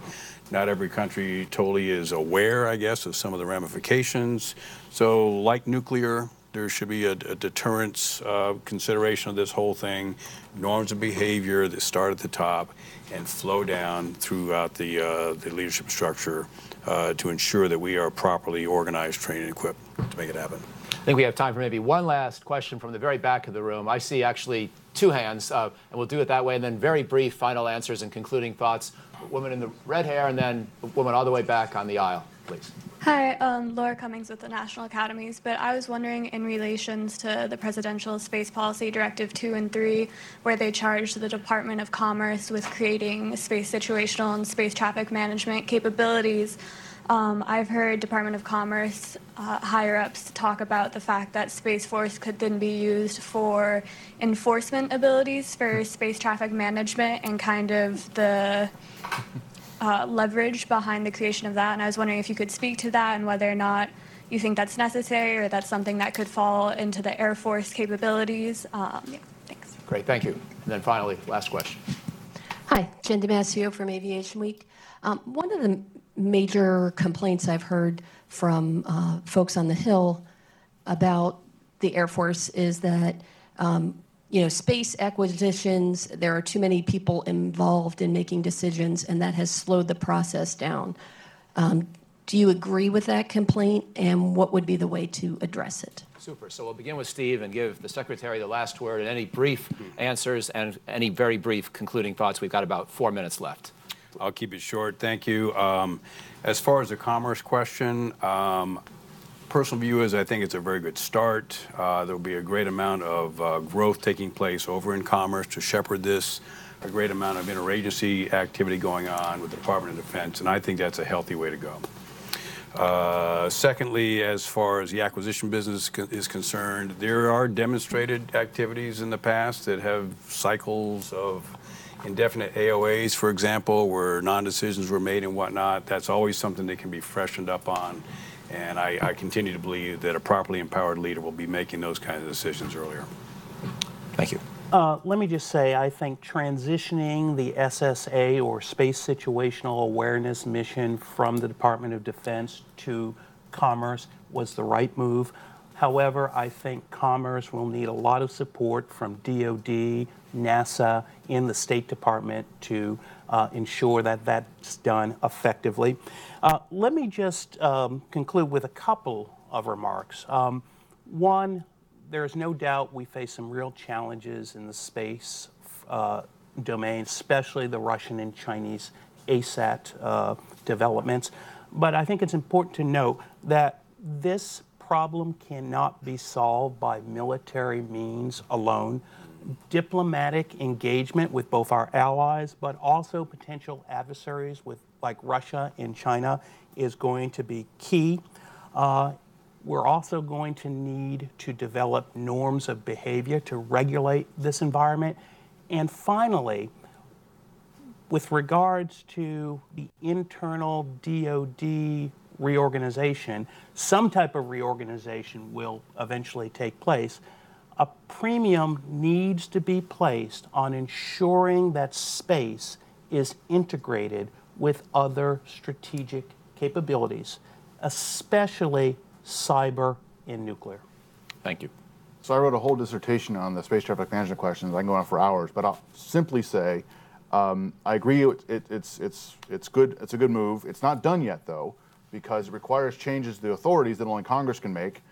Not every country totally is aware, I guess, of some of the ramifications. So like nuclear, there should be a deterrence consideration of this whole thing, norms of behavior that start at the top and flow down throughout the leadership structure to ensure that we are properly organized, trained, and equipped to make it happen. I think we have time for maybe one last question from the very back of the room. I see actually two hands, and we'll do it that way, and then very brief final answers and concluding thoughts. Woman in the red hair, and then a woman all the way back on the aisle, please. Hi, Laura Cummings with the National Academies, but I was wondering in relations to the Presidential Space Policy Directive 2 and 3, where they charged the Department of Commerce with creating space situational and space traffic management capabilities. I've heard Department of Commerce higher-ups talk about the fact that Space Force could then be used for enforcement abilities for space traffic management and kind of the leverage behind the creation of that. And I was wondering if you could speak to that and whether or not you think that's necessary or that's something that could fall into the Air Force capabilities. Yeah, thanks. Great, thank you. And then finally, last question. Hi, Jen DiMassio from Aviation Week. One of the major complaints I've heard from folks on the Hill about the Air Force is that space acquisitions, there are too many people involved in making decisions, and that has slowed the process down. Do you agree with that complaint, and what would be the way to address it? Super. So we'll begin with Steve and give the Secretary the last word and any brief answers and any very brief concluding thoughts. We've got about 4 minutes left. I'll keep it short. Thank you. As far as the commerce question, personal view is I think it's a very good start. There will be a great amount of growth taking place over in commerce to shepherd this, a great amount of interagency activity going on with the Department of Defense, and I think that's a healthy way to go. Secondly, as far as the acquisition business is concerned, there are demonstrated activities in the past that have cycles of indefinite AOAs, for example, where non-decisions were made and whatnot. That's always something that can be freshened up on. And I continue to believe that a properly empowered leader will be making those kinds of decisions earlier. Thank you. Let me just say, I think transitioning the SSA, or Space Situational Awareness mission, from the Department of Defense to Commerce was the right move. However, I think Commerce will need a lot of support from DOD, NASA, in the State Department to ensure that that's done effectively. Let me just conclude with a couple of remarks. One, there is no doubt we face some real challenges in the space domain, especially the Russian and Chinese ASAT developments. But I think it's important to note that this problem cannot be solved by military means alone. Diplomatic engagement with both our allies, but also potential adversaries like Russia and China, is going to be key. We're also going to need to develop norms of behavior to regulate this environment. And finally, with regards to the internal DOD reorganization, some type of reorganization will eventually take place. A premium needs to be placed on ensuring that space is integrated with other strategic capabilities, especially cyber and nuclear. Thank you. So I wrote a whole dissertation on the space traffic management questions. I can go on for hours, but I'll simply say I agree it's good. It's a good move. It's not done yet, though, because it requires changes to the authorities that only Congress can make.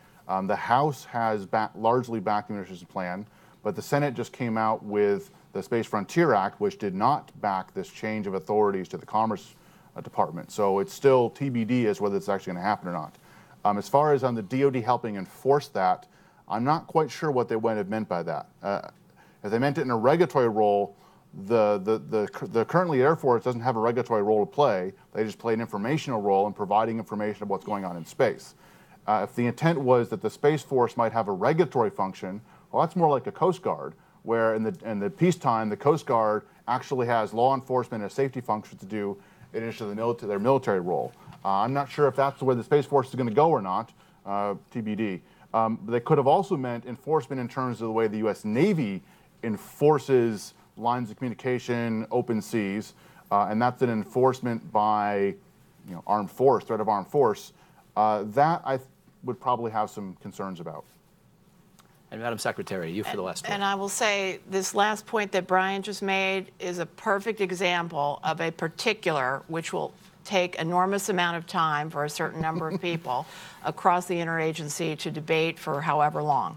The House has largely backed the administration's plan, but the Senate just came out with the Space Frontier Act, which did not back this change of authorities to the Commerce Department. So it's still TBD as whether it's actually going to happen or not. As far as on the DoD helping enforce that, I'm not quite sure what they might have meant by that. If they meant it in a regulatory role, the currently Air Force doesn't have a regulatory role to play. They just play an informational role in providing information of what's going on in space. If the intent was that the Space Force might have a regulatory function, well, that's more like a Coast Guard, where in the peacetime, the Coast Guard actually has law enforcement and safety functions to do in addition to their military role. I'm not sure if that's the way the Space Force is going to go or not, TBD. But they could have also meant enforcement in terms of the way the U.S. Navy enforces lines of communication, open seas, and that's an enforcement by armed force, threat of armed force. That I would probably have some concerns about. And Madam Secretary, you for the last one. And I will say this last point that Brian just made is a perfect example of a particular, which will take enormous amount of time for a certain number of people across the interagency to debate for however long.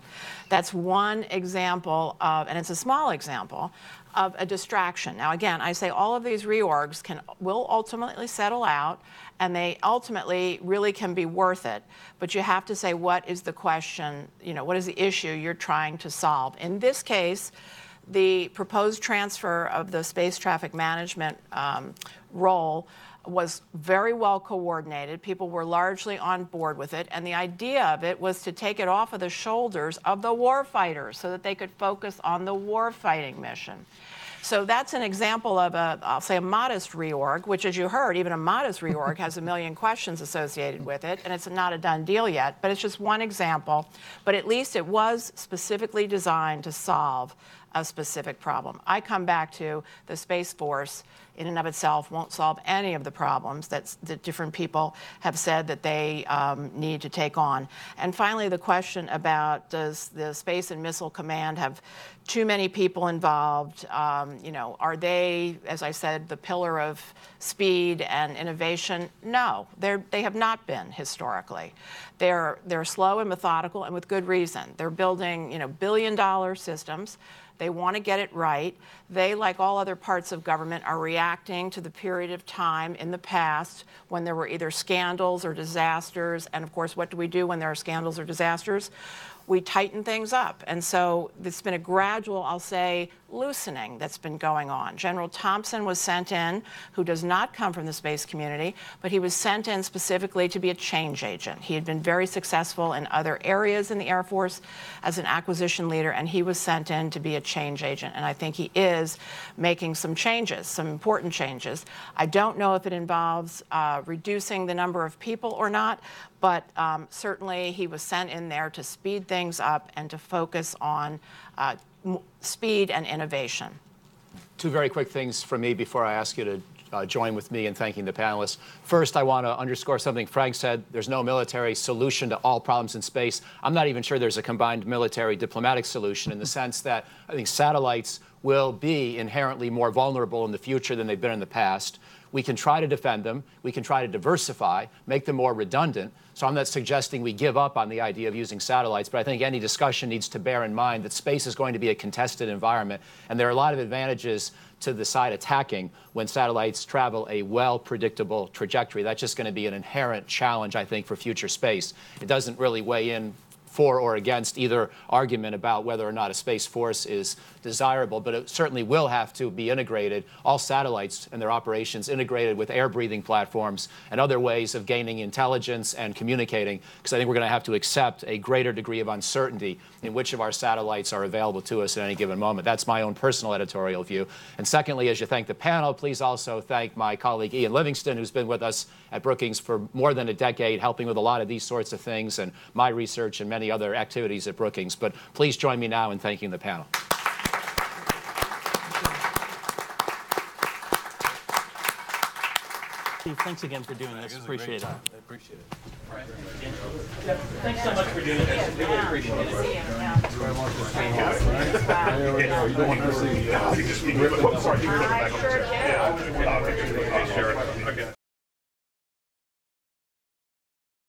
That's one example of, and it's a small example, of a distraction. Now again, I say all of these reorgs will ultimately settle out, and they ultimately really can be worth it. But you have to say, what is the question, what is the issue you're trying to solve? In this case, the proposed transfer of the space traffic management role was very well coordinated. People were largely on board with it, and the idea of it was to take it off of the shoulders of the warfighters so that they could focus on the warfighting mission. So that's an example of I'll say a modest reorg, which, as you heard, even a modest reorg has a million questions associated with it, and it's not a done deal yet, but it's just one example. But at least it was specifically designed to solve a specific problem. I come back to the Space Force in and of itself won't solve any of the problems that different people have said that they need to take on. And finally, the question about, does the Space and Missile Command have too many people involved? Are they, as I said, the pillar of speed and innovation? No, they have not been historically. They're slow and methodical, and with good reason. They're building, billion-dollar systems. They want to get it right. They, like all other parts of government, are reacting to the period of time in the past when there were either scandals or disasters. And of course, what do we do when there are scandals or disasters? We tighten things up. And so it's been a gradual, I'll say, loosening that's been going on. General Thompson was sent in, who does not come from the space community, but he was sent in specifically to be a change agent. He had been very successful in other areas in the Air Force as an acquisition leader, and he was sent in to be a change agent. And I think he is making some changes, some important changes. I don't know if it involves reducing the number of people or not, but certainly he was sent in there to speed things up and to focus on speed and innovation. Two very quick things from me before I ask you to join with me in thanking the panelists. First, I want to underscore something Frank said. There's no military solution to all problems in space. I'm not even sure there's a combined military diplomatic solution, in the sense that I think satellites will be inherently more vulnerable in the future than they've been in the past. We can try to defend them. We can try to diversify, make them more redundant. So I'm not suggesting we give up on the idea of using satellites, but I think any discussion needs to bear in mind that space is going to be a contested environment, and there are a lot of advantages to the side attacking when satellites travel a well-predictable trajectory. That's just going to be an inherent challenge, I think, for future space. It doesn't really weigh in for or against either argument about whether or not a Space Force is desirable, but it certainly will have to be integrated, all satellites and their operations integrated with air-breathing platforms and other ways of gaining intelligence and communicating, because I think we're going to have to accept a greater degree of uncertainty in which of our satellites are available to us at any given moment. That's my own personal editorial view. And secondly, as you thank the panel, please also thank my colleague Ian Livingston, who's been with us at Brookings for more than a decade, helping with a lot of these sorts of things and my research and many other activities at Brookings. But please join me now in thanking the panel. Steve, thanks again for doing this. Appreciate it. I appreciate it. Thanks so much for doing this. Really appreciate it. You don't want to see. Sorry, you put it back on the chair. Yeah, I'll share it again.